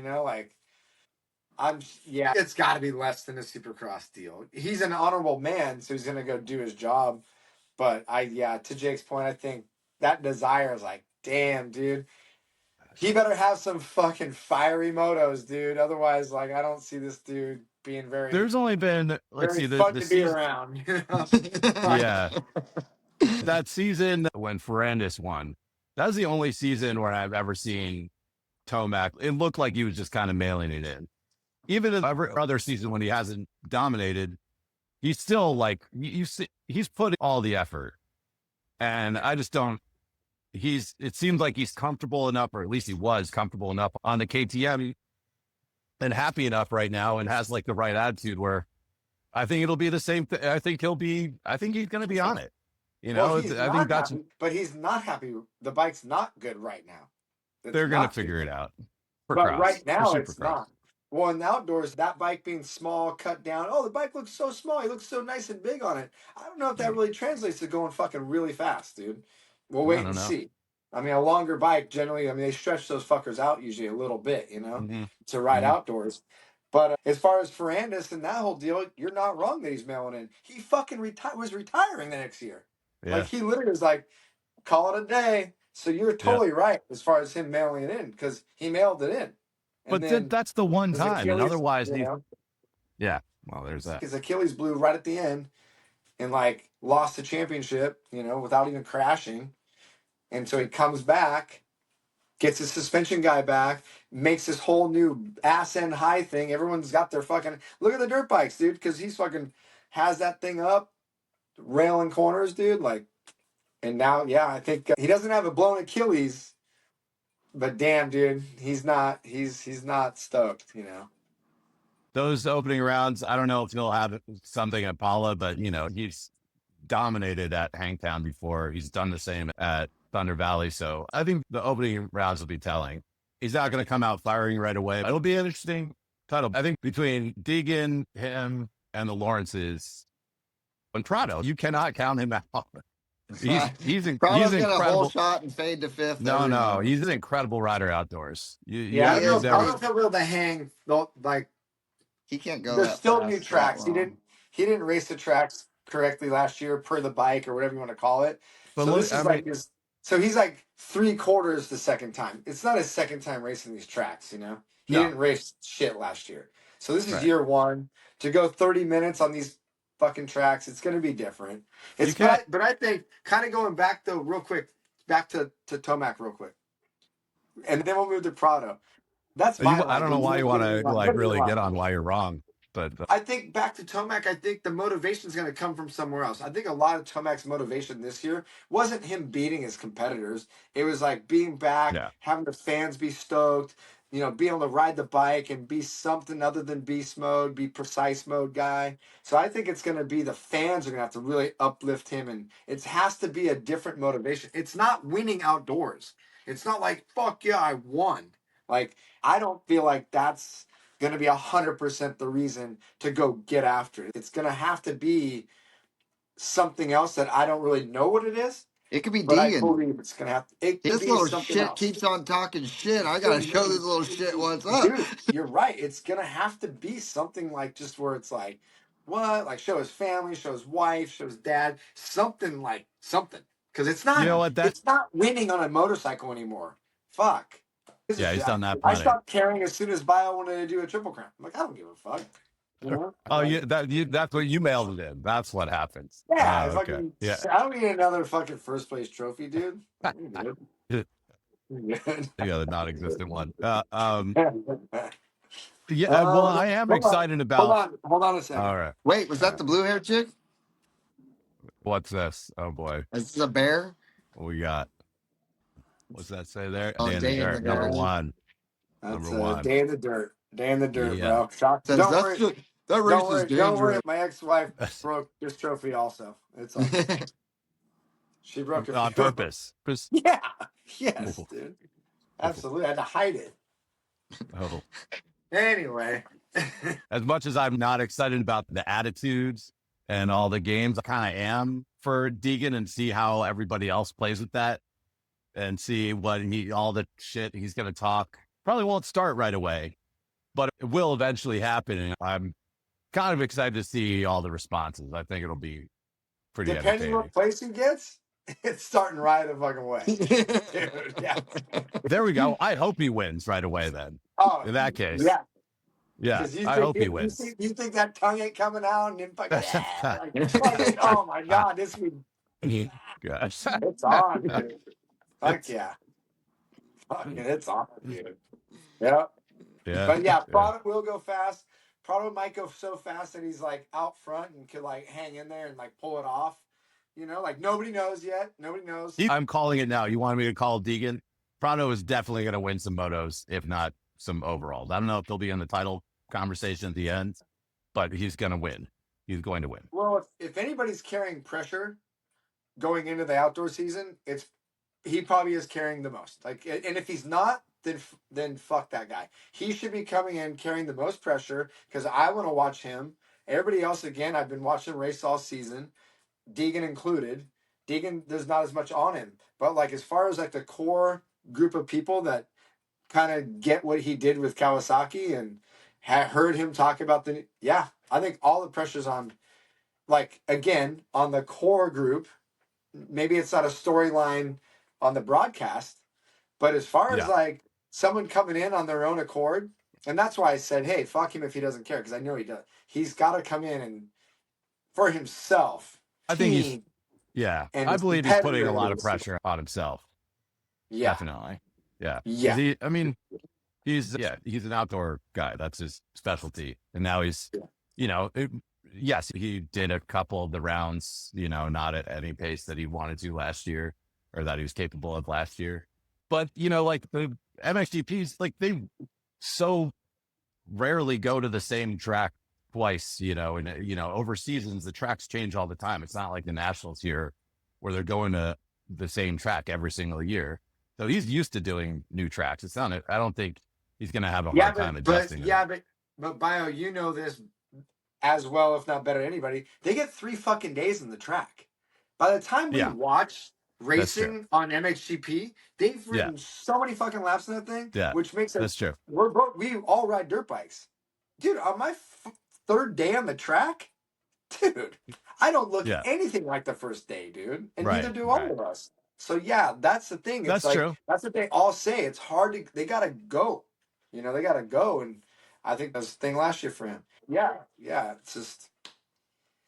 it's got to be less than a Supercross deal. He's an honorable man, so he's going to go do his job. But to Jake's point, I think that desire is like, damn, dude. He better have some fucking fiery motos, dude. Otherwise, like, I don't see this dude being very... There's only been, let's see, fun to be around. Yeah. That season when Ferrandis won, that was the only season where I've ever seen Tomac. It looked like he was just kind of mailing it in. Even in every other season when he hasn't dominated, he's still like, he's put all the effort. And I just don't... it seems like he's comfortable enough, or at least he was comfortable enough on the KTM and happy enough right now and has like the right attitude where I think it'll be the same thing. I think he's going to be on it. But he's not happy. The bike's not good right now. They're going to figure it out. But right now it's not. Well, in the outdoors, that bike being small, cut down. Oh, the bike looks so small. He looks so nice and big on it. I don't know if that really translates to going fucking really fast, dude. We'll wait and see. I mean, a longer bike generally, they stretch those fuckers out usually a little bit, to ride outdoors. But as far as Ferrandis and that whole deal, you're not wrong that he's mailing in. He fucking was retiring the next year. Yeah. Like, he literally was like, call it a day. So you're totally right as far as him mailing it in, because he mailed it in. And but that's the one time. And otherwise, well, there's that. Because Achilles blew right at the end and, like, lost the championship, without even crashing. And so he comes back, gets his suspension guy back, makes this whole new ass end high thing. Everyone's got their fucking... Look at the dirt bikes, dude, because he's fucking has that thing up, railing corners, dude. Like, and now, I think he doesn't have a blown Achilles, but damn, dude, he's not stoked, Those opening rounds, I don't know if he'll have something at Paula, but, he's dominated at Hangtown before. He's done the same at Thunder Valley. So I think the opening rounds will be telling. He's not going to come out firing right away. It'll be interesting title. I think between Deegan, him, and the Lawrences, and Prado, you cannot count him out. He's Prado's got a whole incredible. shot and fade to fifth. No, he's an incredible rider outdoors. Yeah, I He don't know. is, I but don't know if he'll be able to hang. Like, he can't go there's that still new fast for that tracks. He long. didn't race the tracks correctly last year per the bike or whatever you want to call it. But So look, this is like his. So he's like 3/4 the second time. It's not his second time racing these tracks. He no, didn't race shit last year. So this is right. year one to go 30 minutes on these fucking tracks. It's going to be different. You can't. But I think kind of going back though, real quick, back to Tomac real quick, and then we'll move to Prado. That's my I don't know why you want to like really get on why you're wrong, but I think back to Tomac, I think the motivation is going to come from somewhere else. I think a lot of Tomac's motivation this year wasn't him beating his competitors. It was like being back, yeah, having the fans be stoked, being able to ride the bike and be something other than beast mode, be precise mode guy. So I think it's going to be the fans are going to have to really uplift him, and it has to be a different motivation. It's not winning outdoors. It's not like, fuck yeah, I won. Like, I don't feel like that's going to be 100% the reason to go get after it. It's going to have to be something else that I don't really know what it is. It could be But I Deegan. believe it's going to have to. It could This be little something shit else. keeps on talking shit. I gotta show this little shit what's up. Dude, you're right. It's going to have to be something like just where it's like, what? Like show his family, show his wife, show his dad. Something like something. Because it's not, it's not winning on a motorcycle anymore. Fuck. Yeah, he's done that I plenty. stopped caring as soon as Bayo wanted to do a triple crown. I'm like, I don't give a fuck. Oh, that's what you mailed it in. That's what happens. Yeah, Oh, okay. Yeah. I don't need another fucking first place trophy, dude. Yeah, the non-existent one. Yeah. Well, I am excited about. Hold on a second. All right. Wait, was that the blue hair chick? What's this? Oh boy. Is this a bear? What we got? What's that say there? Oh, Day in the Day in the Dirt, number Dirt. one. That's Number one. Day in the Dirt. Day in the Dirt, Yeah. bro. Shock. Says, Don't worry. that race is dangerous. Don't worry. My ex-wife broke this trophy also. It's all she broke it On purpose. Yeah. Yes, dude. Absolutely. I had to hide it. Oh. Anyway. As much as I'm not excited about the attitudes and all the games, I kind of am for Deegan and see how everybody else plays with that and see what all the shit he's going to talk. Probably won't start right away, but it will eventually happen. And I'm kind of excited to see all the responses. I think it'll be pretty Depending what place he gets, it's starting right the fucking way. Dude, yeah. There we go. I hope he wins right away then. Oh, In that case. Yeah. Yeah. I hope he wins. You think that tongue ain't coming out and then fucking, fucking oh my God, this would Gosh. it's on, dude. Fuck yeah. Fucking it's on, dude. Yep. Yeah. But yeah, Prado will go fast. Prado might go so fast that he's like out front and could like hang in there and like pull it off. Like nobody knows yet. Nobody knows. I'm calling it now. You wanted me to call Deegan? Prado is definitely going to win some motos, if not some overalls. I don't know if they'll be in the title conversation at the end, but he's going to win. He's going to win. Well, if anybody's carrying pressure going into the outdoor season, he probably is carrying the most. Like, and if he's not, then fuck that guy. He should be coming in carrying the most pressure because I want to watch him. Everybody else, again, I've been watching race all season, Deegan included. Deegan, there's not as much on him, but like as far as like the core group of people that kind of get what he did with Kawasaki and heard him talk about I think all the pressure's on, like, again, on the core group. Maybe it's not a storyline on the broadcast, but as far as like someone coming in on their own accord, and that's why I said, hey, fuck him if he doesn't care, because I know he does. He's got to come in and for himself. I think I believe he's putting a lot of pressure on himself. Yeah. Definitely. Yeah. Yeah. He's an outdoor guy. That's his specialty. And now he's, yes, he did a couple of the rounds, not at any pace that he wanted to last year or that he was capable of last year. But, like the MXGPs, like they so rarely go to the same track twice, and, over seasons, the tracks change all the time. It's not like the Nationals here where they're going to the same track every single year. So he's used to doing new tracks. I don't think he's going to have a hard time adjusting. But But Bio, you know this as well, if not better than anybody. They get 3 fucking days in the track. By the time we Yeah, watch that's true. racing on MXGP, they've Yeah, ridden so many fucking laps in that thing, yeah, which makes it that's true. we all ride dirt bikes, dude. On my third day on the track, dude, I don't look Yeah, anything like the first day, dude, and neither right, do all right. of us. So yeah, that's the thing. It's That's like true. that's what they all say. It's hard to. They gotta go. They gotta go, and I think that's the thing last year for him. Yeah, yeah. It's just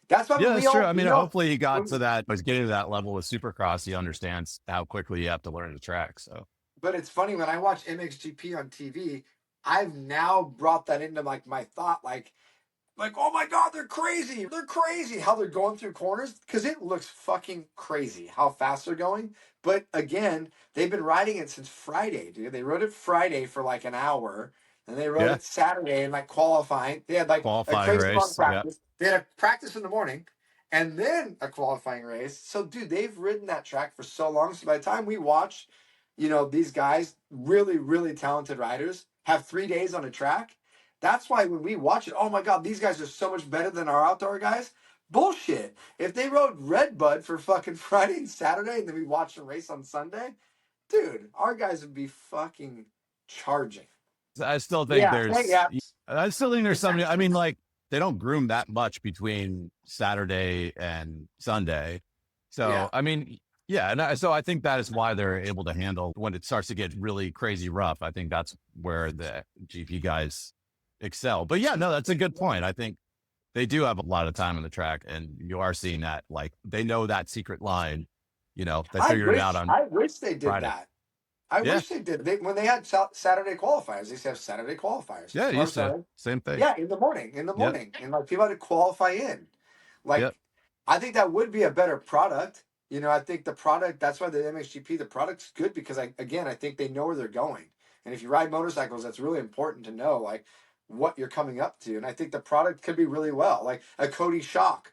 that's why Yeah, when we that's true. all I we mean, all. hopefully he got When, to that, was getting to that level with Supercross. He understands how quickly you have to learn the track. So, but it's funny when I watch MXGP on TV. I've now brought that into like my thought, like, oh my God, they're crazy. They're crazy how they're going through corners because it looks fucking crazy how fast they're going. But again, they've been riding it since Friday, dude. They rode it Friday for like an hour and they rode yeah, it Saturday and like qualifying. They had like a qualifying crazy long race. Yeah. practice. They had a practice in the morning and then a qualifying race. So, dude, they've ridden that track for so long. So by the time we watch, these guys, really, really talented riders, have 3 days on a track. That's why when we watch it, oh my God, these guys are so much better than our outdoor guys. Bullshit. If they rode Redbud for fucking Friday and Saturday and then we watched them race on Sunday, dude, our guys would be fucking charging. I still think Yeah, there's, yeah, I still think there's something, I exactly. mean, like they don't groom that much between Saturday and Sunday. So, Yeah, I mean, yeah. And so I think that is why they're able to handle when it starts to get really crazy rough. I think that's where the GP guys excel. But yeah, no, that's a good point. I think they do have a lot of time on the track and you are seeing that, like they know that secret line, they I figured it out wish on I wish they did Friday. that. I Yeah. wish they did. When they had Saturday qualifiers, they used to have Saturday qualifiers. Yeah. It Or I'm used to. sorry, Same thing. yeah, in the morning, Yep. and like people had to qualify in. Yep. Like, I think that would be a better product. I think the product. That's why the MXGP, the product's good because I think they know where they're going. And if you ride motorcycles, that's really important to know like what you're coming up to. And I think the product could be really well, like a Cody Shock.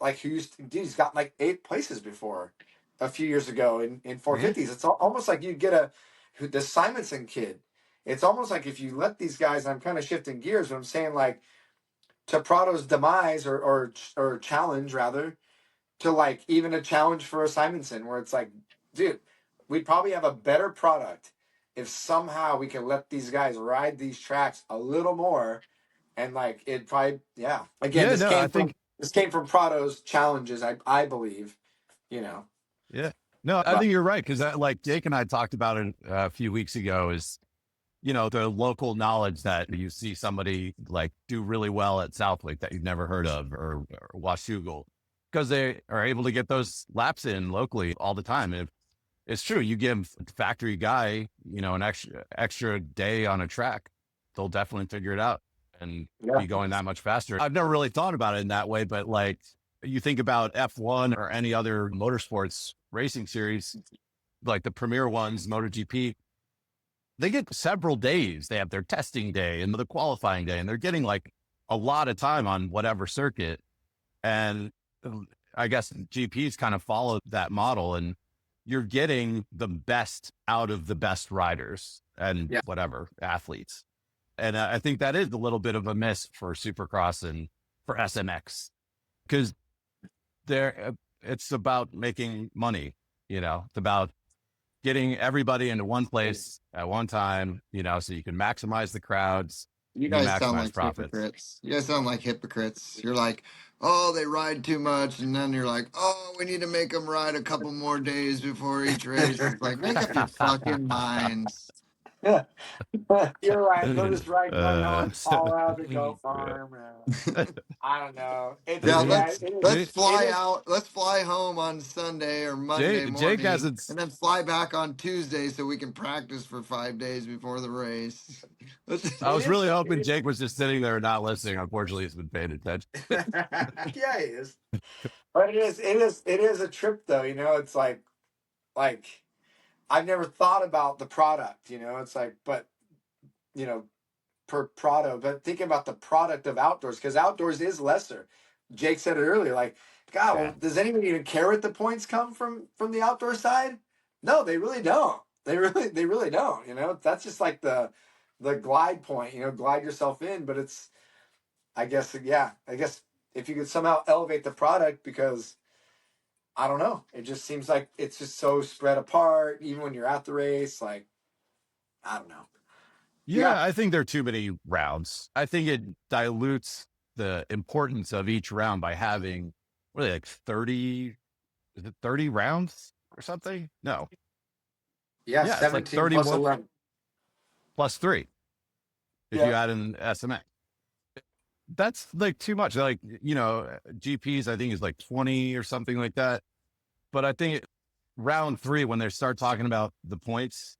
Like dude, he's got like 8 places before a few years ago in Yeah. 450s. It's almost like you get the Simonson kid. It's almost like if you let these guys. I'm kind of shifting gears, but I'm saying like to Prado's demise or challenge rather to like even a challenge for a Simonson where it's like, dude, we'd probably have a better product if somehow we can let these guys ride these tracks a little more and like it probably again Yeah. No, I think, this came from Prado's challenges I believe you know yeah. No, I but think you're right. Cause like Jake and I talked about it a few weeks ago is, the local knowledge that you see somebody like do really well at Southwick that you've never heard of or Washougal because they are able to get those laps in locally all the time. And it's true. You give a factory guy, an extra day on a track, they'll definitely figure it out and yeah be going that much faster. I've never really thought about it in that way, but like you think about F1 or any other motorsports racing series, like the premier ones, MotoGP, they get several days. They have their testing day and the qualifying day, and they're getting like a lot of time on whatever circuit. And I guess GPs kind of follow that model, and you're getting the best out of the best riders and yeah whatever athletes. And I think that is a little bit of a miss for Supercross and for SMX because it's about making money. It's about getting everybody into one place at one time, so you can maximize the crowds You and you guys sound maximize like profits. hypocrites. You guys sound like hypocrites. You're like, oh, they ride too much, and then you're like, oh, we need to make them ride a couple more days before each race. It's like, make up your fucking minds. you're right they'll just ride going uh, on all out the goat farm I don't know it's Yeah, yeah let's it is let's Jake, it fly is out. Let's fly home on Sunday or Monday Jake morning, hasn't. and then fly back on Tuesday so we can practice for 5 days before the race. I it was really is hoping Jake was just sitting there and not listening. Unfortunately, he's been paying attention. yeah it is but it is a trip though it's like I've never thought about the product it's like but you know per product but thinking about the product of outdoors because outdoors is lesser. Jake said it earlier like God, well, Yeah. does anyone even care what the points come from the outdoor side? No, they really don't. They really don't. That's just like the glide point, glide yourself in. But it's, I guess if you could somehow elevate the product, because I don't know, it just seems like it's just so spread apart, even when you're at the race. Like, I don't know. Yeah, I think there are too many rounds. I think it dilutes the importance of each round by having really like 30, is it 30 rounds or something? No. Yeah, Yeah, it's like 17 plus 31 11. plus 3 if you add an SMX. That's like too much. Like, GPs, I think is like 20 or something like that. But I think round 3, when they start talking about the points,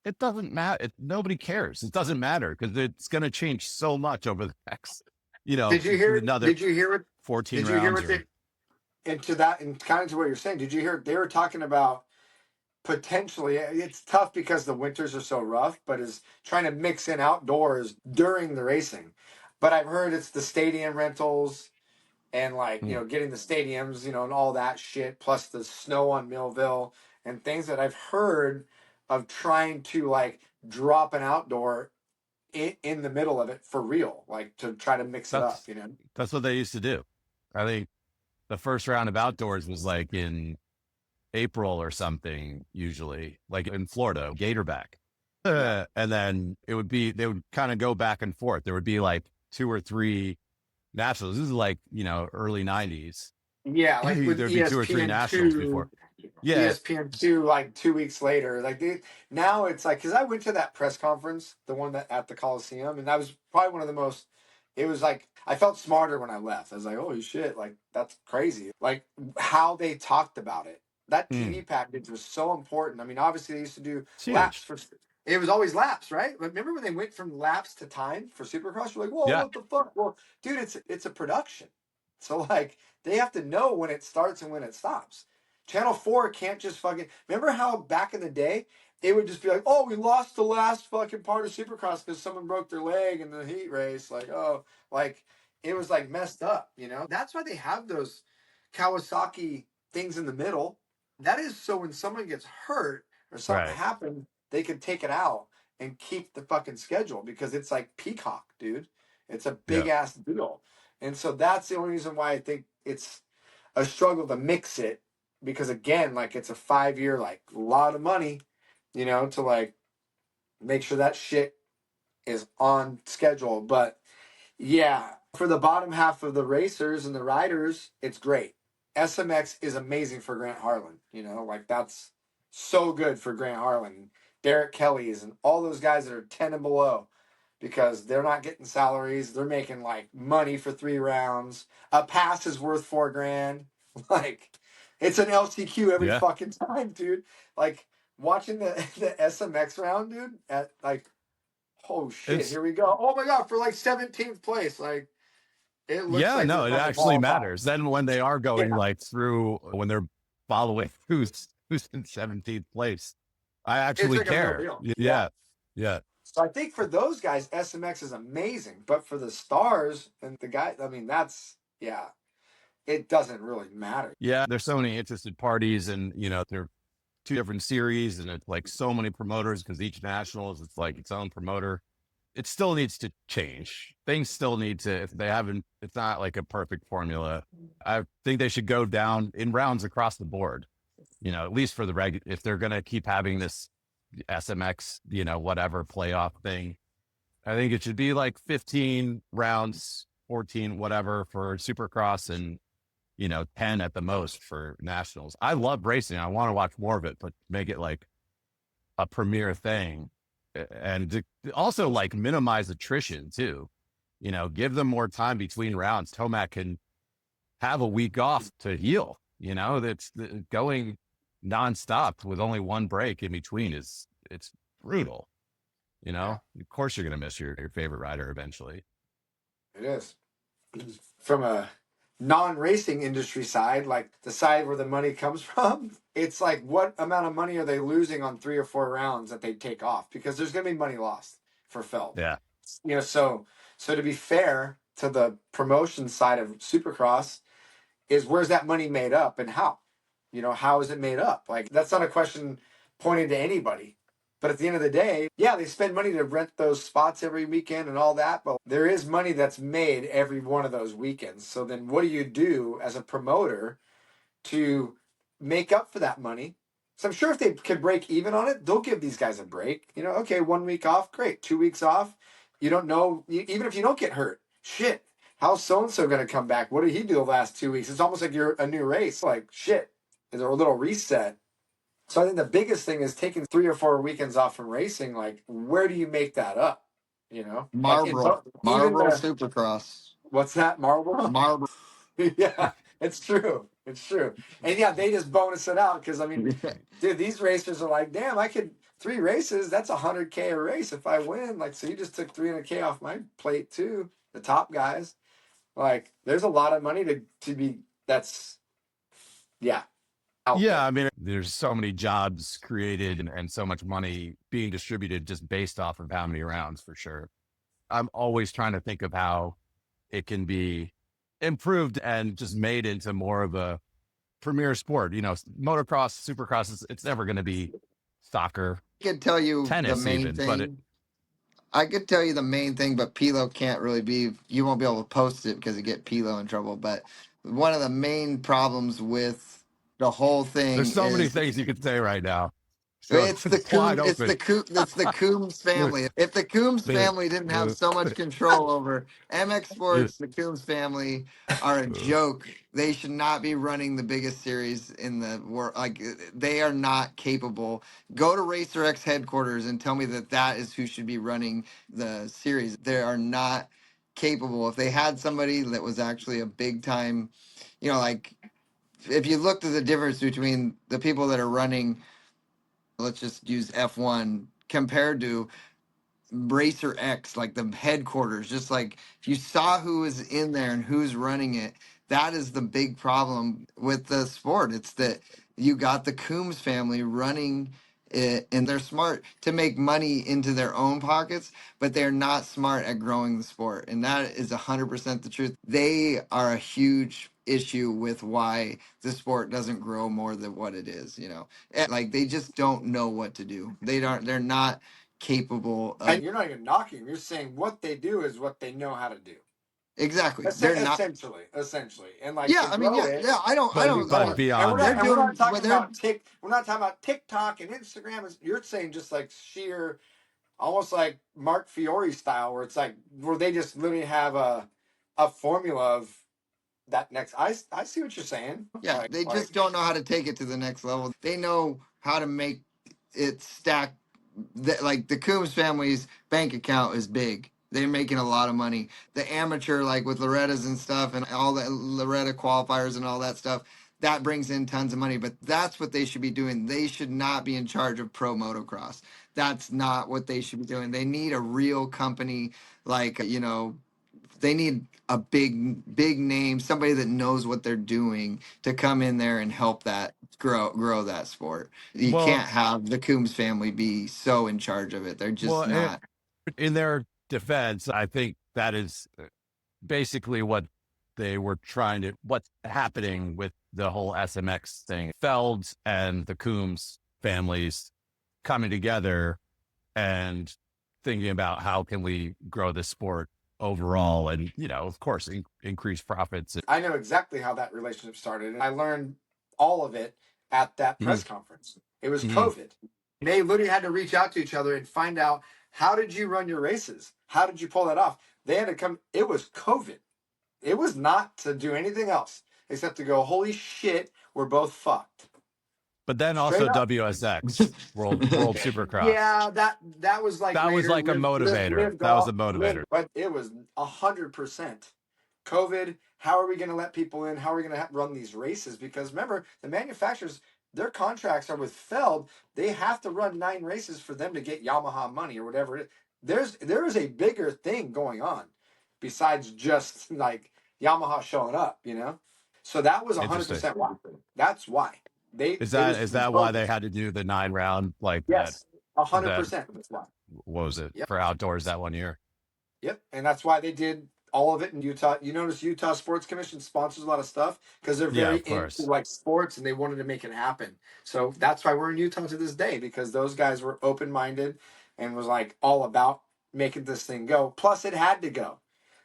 it doesn't matter. Nobody cares. It doesn't matter because it's going to change so much over the next, Did you hear? another Did you hear what? 14 Did you hear rounds. what they? And to that, and kind of to what you're saying, did you hear? They were talking about potentially. It's tough because the winters are so rough, but is trying to mix in outdoors during the racing. But I've heard it's the stadium rentals and getting the stadiums, and all that shit, plus the snow on Millville and things that I've heard of trying to drop an outdoor in the middle of it for real, like to try to mix it up, That's what they used to do. I think the first round of outdoors was like in April or something, usually like in Florida, Gatorback. And then they would kind of go back and forth. There would be like 2 or 3 nationals. This is like, early 90s. Yeah, like with There'd be 2 or 3 nationals before. Yeah. ESPN2, like 2 weeks later, now it's like, because I went to that press conference, the one that at the Coliseum, and that was probably one of the most. It was like I felt smarter when I left. I was like, holy shit, like that's crazy. Like how they talked about it. That TV package was so important. I mean, obviously they used to do laps for. It was always laps, right? Remember when they went from laps to time for Supercross? You're like, whoa, what the fuck? Well, dude, it's a production. So they have to know when it starts and when it stops. Channel 4 can't just fucking. Remember how back in the day, it would just be like, oh, we lost the last fucking part of Supercross because someone broke their leg in the heat race. It was messed up, That's why they have those Kawasaki things in the middle. That is so when someone gets hurt or something happens, they can take it out and keep the fucking schedule because it's like Peacock, dude. It's a big ass deal. And so that's the only reason why I think it's a struggle to mix it, because again, it's a 5-year, a lot of money, to make sure that shit is on schedule. But yeah, for the bottom half of the racers and the riders, it's great. SMX is amazing for Grant Harlan, that's so good for Grant Harlan, Derek Kelly's, and all those guys that are 10 and below. Because they're not getting salaries. They're making money for 3 rounds. A pass is worth $4,000. It's an LCQ every fucking time, dude. Watching the SMX round, dude, at oh shit, here we go. Oh my god, for 17th place. It looks it actually matters. Then when they are going through, when they're following who's in 17th place, I actually care. Yeah. So I think for those guys, SMX is amazing. But for the stars and the guys, I mean, it doesn't really matter. Yeah, there's so many interested parties, and they're 2 different series, and it's so many promoters because each national is its own promoter. It still needs to change. Things still need to, if they haven't, it's not a perfect formula. I think they should go down in rounds across the board, at least for the if they're going to keep having this SMX, whatever playoff thing. I think it should be 15 rounds, 14, whatever for Supercross, and 10 at the most for nationals. I love racing. I want to watch more of it, but make it a premier thing, and to also minimize attrition too. Give them more time between rounds. Tomac can have a week off to heal. That's going nonstop with only 1 break in between it's brutal. Of course you're going to miss your favorite rider eventually. It is. From a non-racing industry side, the side where the money comes from, it's what amount of money are they losing on 3 or 4 rounds that they take off? Because there's going to be money lost for Feld. Yeah. So to be fair to the promotion side of Supercross, is where's that money made up and how? How is it made up? That's not a question pointed to anybody. But at the end of the day, yeah, they spend money to rent those spots every weekend and all that, but there is money that's made every one of those weekends. So then what do you do as a promoter to make up for that money? So I'm sure if they could break even on it, they'll give these guys a break. You know, okay, 1 week off, great. 2 weeks off. You don't know, even if you don't get hurt, shit, how's so-and-so going to come back? What did he do the last 2 weeks? It's almost like you're a new race. Like, shit, is there a little reset? So I think the biggest thing is taking 3 or 4 weekends off from racing. Like, where do you make that up? You know, like Marlboro Supercross. what's that, Marlboro? Marlboro. Yeah, it's true. It's true. And yeah, they just bonus it out because I mean, dude, these racers are like, damn, I could 3 races. That's $100K a race if I win. Like, so you just took $300K off my plate too. The top guys, like, there's a lot of money to be. That's yeah. Yeah, I mean, there's so many jobs created and so much money being distributed just based off of how many rounds, for sure. I'm always trying to think of how it can be improved and just made into more of a premier sport. You know, motocross, supercross, it's never going to be soccer, I could tell you tennis the main even, thing. but I could tell you the main thing, but Pilo can't really be. You won't be able to post it because you get Pilo in trouble. But one of the main problems with the whole thing there's so many is things you could say right now. So it's the wide It's open. the Coombs family. If the Coombs family didn't have so much control over MX Sports, the Coombs family are a joke. They should not be running the biggest series in the world. Like, they are not capable. Go to Racer X headquarters and tell me that that is who should be running the series. They are not capable. If they had somebody that was actually a big time, you know, like, if you looked at the difference between the people that are running, let's just use F1 compared to Racer X, like the headquarters, just like if you saw who is in there and who's running it, that is the big problem with the sport. It's that you got the Coombs family running it, and they're smart to make money into their own pockets, but they're not smart at growing the sport. And that is 100% the truth. They are a huge issue with why the sport doesn't grow more than what it is, you know. And, like, they just don't know what to do. They're not capable of. And you're not even knocking. You're saying what they do is what they know how to do. Exactly. They're not. Essentially, and like Yeah, to I mean, grow yeah, it. yeah. I don't. But beyond They're that, We're doing not what talking they're. about We're not talking about TikTok and Instagram. You're saying just like sheer, almost like Mark Fiore style, where it's like where they just literally have a formula of that next. I see what you're saying. Yeah, they just don't know how to take it to the next level. They know how to make it stack. Like, the Coombs family's bank account is big. They're making a lot of money. The amateur, like with Loretta's and stuff, and all the Loretta qualifiers and all that stuff, that brings in tons of money. But that's what they should be doing. They should not be in charge of pro motocross. That's not what they should be doing. They need a real company, like, you know, they need a big name, somebody that knows what they're doing to come in there and help that grow that sport. You well, can't have the Coombs family be so in charge of it. They're just not. in their defense, I think that is basically what they were what's happening with the whole SMX thing. Feld and the Coombs families coming together and thinking about how can we grow this sport overall, and, you know, of course, increase profits. I know exactly how that relationship started, and I learned all of it at that press conference. It was COVID. They literally had to reach out to each other and find out, how did you run your races? How did you pull that off? They had to come. It was COVID. It was not to do anything else except to go, holy shit, we're both fucked. But then Straight also up. WSX World Supercross. Yeah, that was like that was like a motivator. That was a motivator. But it was 100% COVID. How are we going to let people in? How are we going to run these races? Because remember, the manufacturers, their contracts are with Feld. They have to run 9 races for them to get Yamaha money or whatever it is. There is a bigger thing going on besides just like Yamaha showing up, you know? So that was 100% why. That's why. Is that why they had to do the 9-round, like, yes, that? 100%. That's why. What was it for outdoors that one year? Yep, and that's why they did all of it in Utah. You notice Utah Sports Commission sponsors a lot of stuff because they're very of course. into like sports and they wanted to make it happen. So that's why we're in Utah to this day, because those guys were open minded and was like all about making this thing go. Plus, it had to go.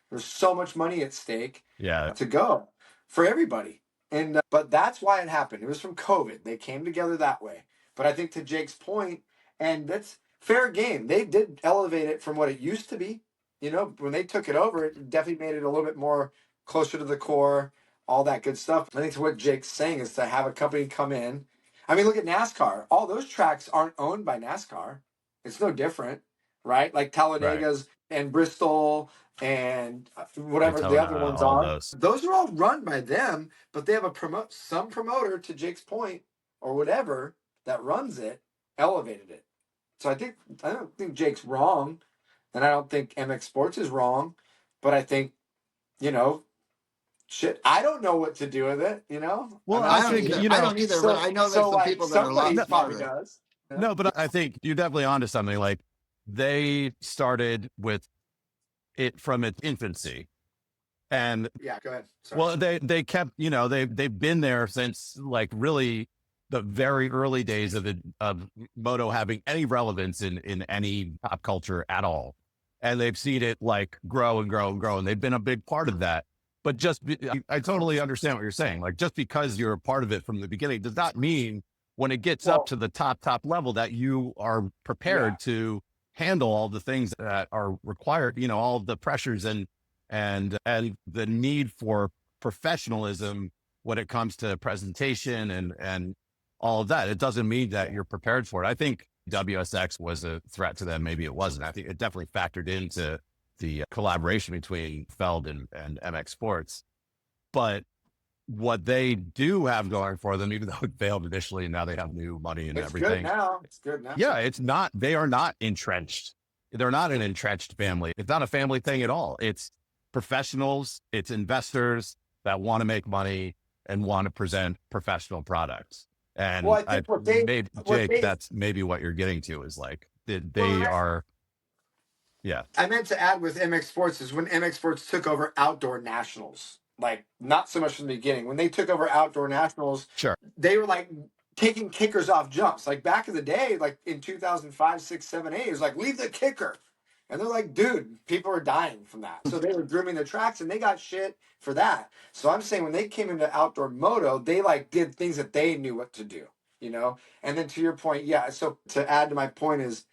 There's so much money at stake to go for everybody. And but that's why it happened. It was from COVID. They came together that way. But I think to Jake's point, and that's fair game. They did elevate it from what it used to be. You know, when they took it over, it definitely made it a little bit more closer to the core, all that good stuff. I think to what Jake's saying is to have a company come in. I mean, look at NASCAR. All those tracks aren't owned by NASCAR. It's no different, right? Like Talladega's and Bristol and whatever Daytona, the other ones are. those. Those are all run by them, but they have some promoter, to Jake's point, or whatever, that runs it, elevated it. So I don't think Jake's wrong, and I don't think MX Sports is wrong, but I think, you know, shit, I don't know what to do with it, you know? Well, I don't either. I don't either, but I know there's some people that are a lot somebody probably smarter. does. You know? No, but I think you're definitely onto something. Like, they started with it from its infancy. And yeah, go ahead. Sorry. well, they kept, you know, they've been there since like really the very early days of moto having any relevance in any pop culture at all. And they've seen it like grow and grow and grow, and they've been a big part of that. But I totally understand what you're saying. Like, just because you're a part of it from the beginning does not mean when it gets up to the top level that you are prepared to handle all the things that are required, you know, all the pressures and the need for professionalism when it comes to presentation and all of that. It doesn't mean that you're prepared for it. I think WSX was a threat to them. Maybe it wasn't. I think it definitely factored into the collaboration between Feld and MX Sports. But what they do have going for them, even though it failed initially, and now they have new money and everything. It's good now. Yeah, they are not entrenched. They're not an entrenched family. It's not a family thing at all. It's professionals, it's investors that want to make money and want to present professional products. And I think Jake, that's maybe what you're getting to, is like they are. Yeah. I meant to add with MX Sports is when MX Sports took over Outdoor Nationals, like not so much from the beginning. When they took over Outdoor Nationals, sure, they were like taking kickers off jumps. Like back in the day, like in 2005, 6, 7, 8, it was like, leave the kicker. And they're like, dude, people are dying from that. So they were grooming the tracks and they got shit for that. So I'm saying when they came into outdoor moto, they like did things that they knew what to do, you know? And then to your point, yeah. So to add to my point is,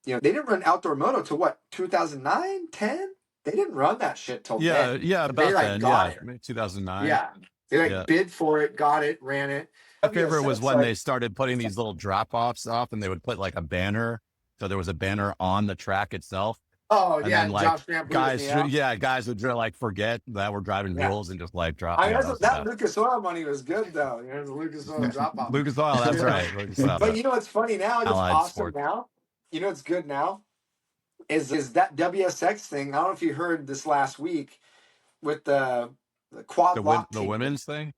you know, they didn't run outdoor moto till what, 2009, 10? They didn't run that shit till then. Yeah, about they, like, then, 2009. Yeah. They bid for it, got it, ran it. My favorite was when they started putting these little drop-offs off, and they would put like a banner. So there was a banner on the track itself. Oh, and yeah, then, like, Josh Grant guys would like forget that we're driving mules and just like drop. I mean, that Lucas Oil money was good though. You know, the Lucas Oil drop off. Lucas Oil, that's right. But you know what's funny now? It's awesome Sports. now. You know what's good now? Is that WSX thing? I don't know if you heard this last week with the quad lock the women's thing.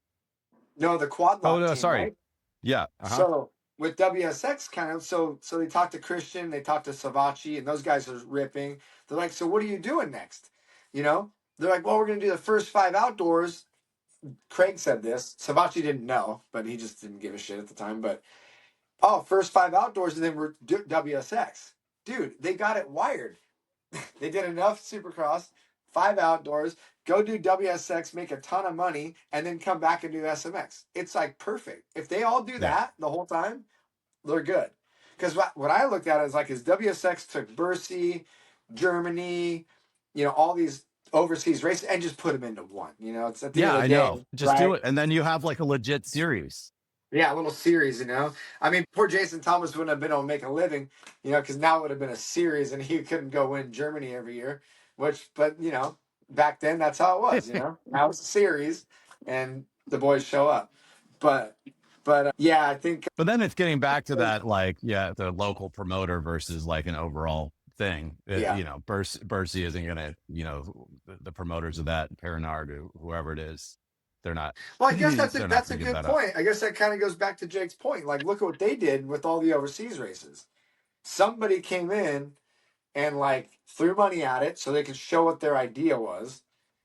No, the quad lock. Oh no, team, sorry. Right? Yeah. So with WSX, kind of, so they talked to Christian, they talked to Savachi, and those guys are ripping. They're like, so what are you doing next? You know, they're like, well, we're going to do the first 5 outdoors. Craig said this. Savachi didn't know, but he just didn't give a shit at the time. But first 5 outdoors, and then we're WSX. Dude, they got it wired. They did enough Supercross, 5 outdoors, go do WSX, make a ton of money, and then come back and do SMX. It's like perfect. If they all do that the whole time, they're good. Because what I looked at is like, is WSX took Bercy, Germany, you know, all these overseas races and just put them into one. You know, it's at the end of the day, I know. Just do it, and then you have like a legit series. Yeah, a little series, you know. I mean, poor Jason Thomas wouldn't have been able to make a living, you know, because now it would have been a series, and he couldn't go win Germany every year. But you know, back then that's how it was, you know. Now it's a series, and the boys show up. But yeah, I think. But then it's getting back to that, like, the local promoter versus like an overall thing. You know, Bercy isn't gonna, you know, the promoters of that, Perinard or whoever it is. They're not. Well, I guess that's a good point. I guess that kind of goes back to Jake's point. Like, look at what they did with all the overseas races. Somebody came in and like threw money at it so they could show what their idea was.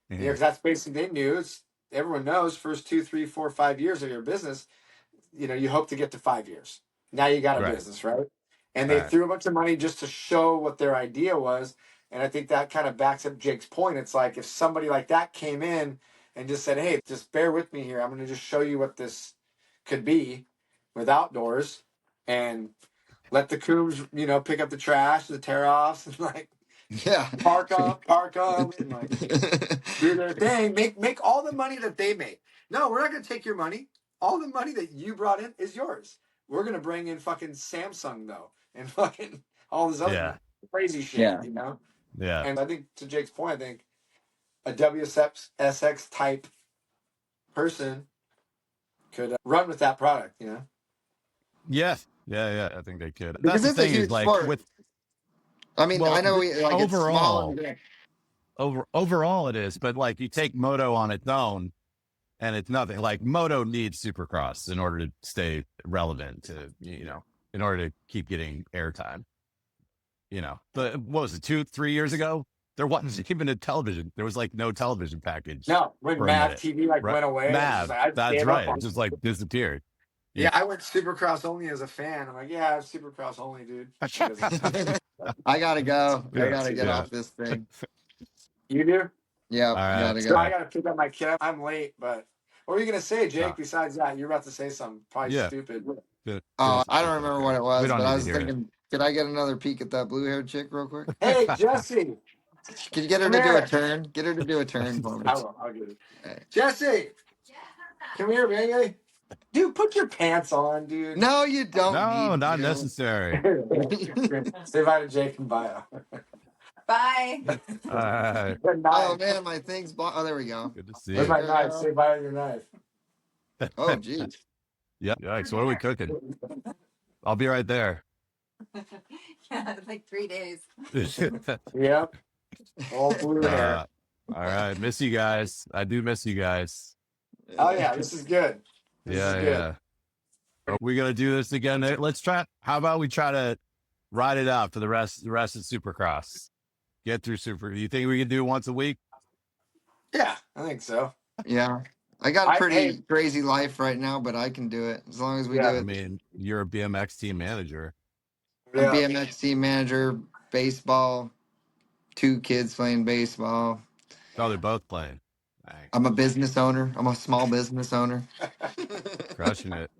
You know, because that's basically they knew. Everyone knows first 2, 3, 4, 5 years of your business, you know, you hope to get to 5 years. Now you got a Right. business, right? And they threw a bunch of money just to show what their idea was. And I think that kind of backs up Jake's point. It's like if somebody like that came in and just said, hey, just bear with me here. I'm going to just show you what this could be with outdoors and let the Coombs, you know, pick up the trash, the tear offs, and like park up, and like do their thing. Make all the money that they made. No, we're not going to take your money. All the money that you brought in is yours. We're going to bring in fucking Samsung though, and fucking all this other crazy shit, you know? Yeah. And I think to Jake's point, I think a WSX type person could run with that product, you know? Yeah. I think they could. Because That's the it's a thing huge is like sport. with. I mean, Well, I know we like overall, it's small. overall it is, but like you take moto on its own, and it's nothing. Like moto needs Supercross in order to stay relevant. To in order to keep getting airtime. You know, but what was it 2-3 years ago? There wasn't even a television. There was like no television package. No, when Mav TV right? went away, Mav, I that's gave right. up on It just like disappeared. Yeah, I went Supercross only as a fan. I'm like, yeah, Supercross only, dude. I gotta go. I gotta get off this thing. You do? Yeah, gotta go. I gotta pick up my kid. I'm late, but what were you gonna say, Jake? Besides that, you're about to say something probably stupid. I don't remember what it was, but I was thinking, thinking, could I get another peek at that blue-haired chick real quick? Hey, Jesse. Can you get her to do a turn? Get her to do a turn for me. I will. I'll get it. Hey. Jesse, come here, baby. Dude, put your pants on, dude. No, you don't. No, not necessary. Say bye to Jake and Bayo. Bye. Oh man, my thing's blocked. Oh, there we go. Good to see Where's you. my knife? Say bye with your knife. Oh, geez. Yep. Yikes. What are we cooking? I'll be right there. Yeah, like 3 days. Yep. All blue hair. All right. Miss you guys. I do miss you guys. Oh yeah, this is good. This is good. Yeah. Are we gonna do this again? Let's try. How about we try to ride it out for the rest of Supercross? Get through Super. You think we can do it once a week? Yeah, I think so. Yeah. I got a pretty crazy life right now, but I can do it as long as we do it. I mean, you're a BMX team manager. I'm BMX team manager, baseball, 2 kids playing baseball. Oh, they're both playing. Dang. I'm a business owner. I'm a small business owner. Crushing it.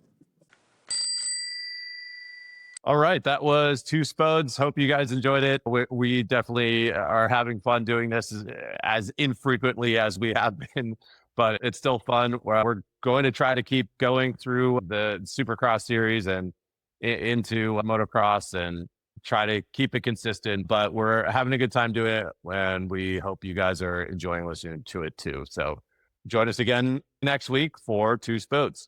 All right, that was Two Spodes. Hope you guys enjoyed it. We definitely are having fun doing this as infrequently as we have been, but it's still fun. We're going to try to keep going through the Supercross series and into motocross and try to keep it consistent, but we're having a good time doing it, and we hope you guys are enjoying listening to it too. So join us again next week for Two Spodes.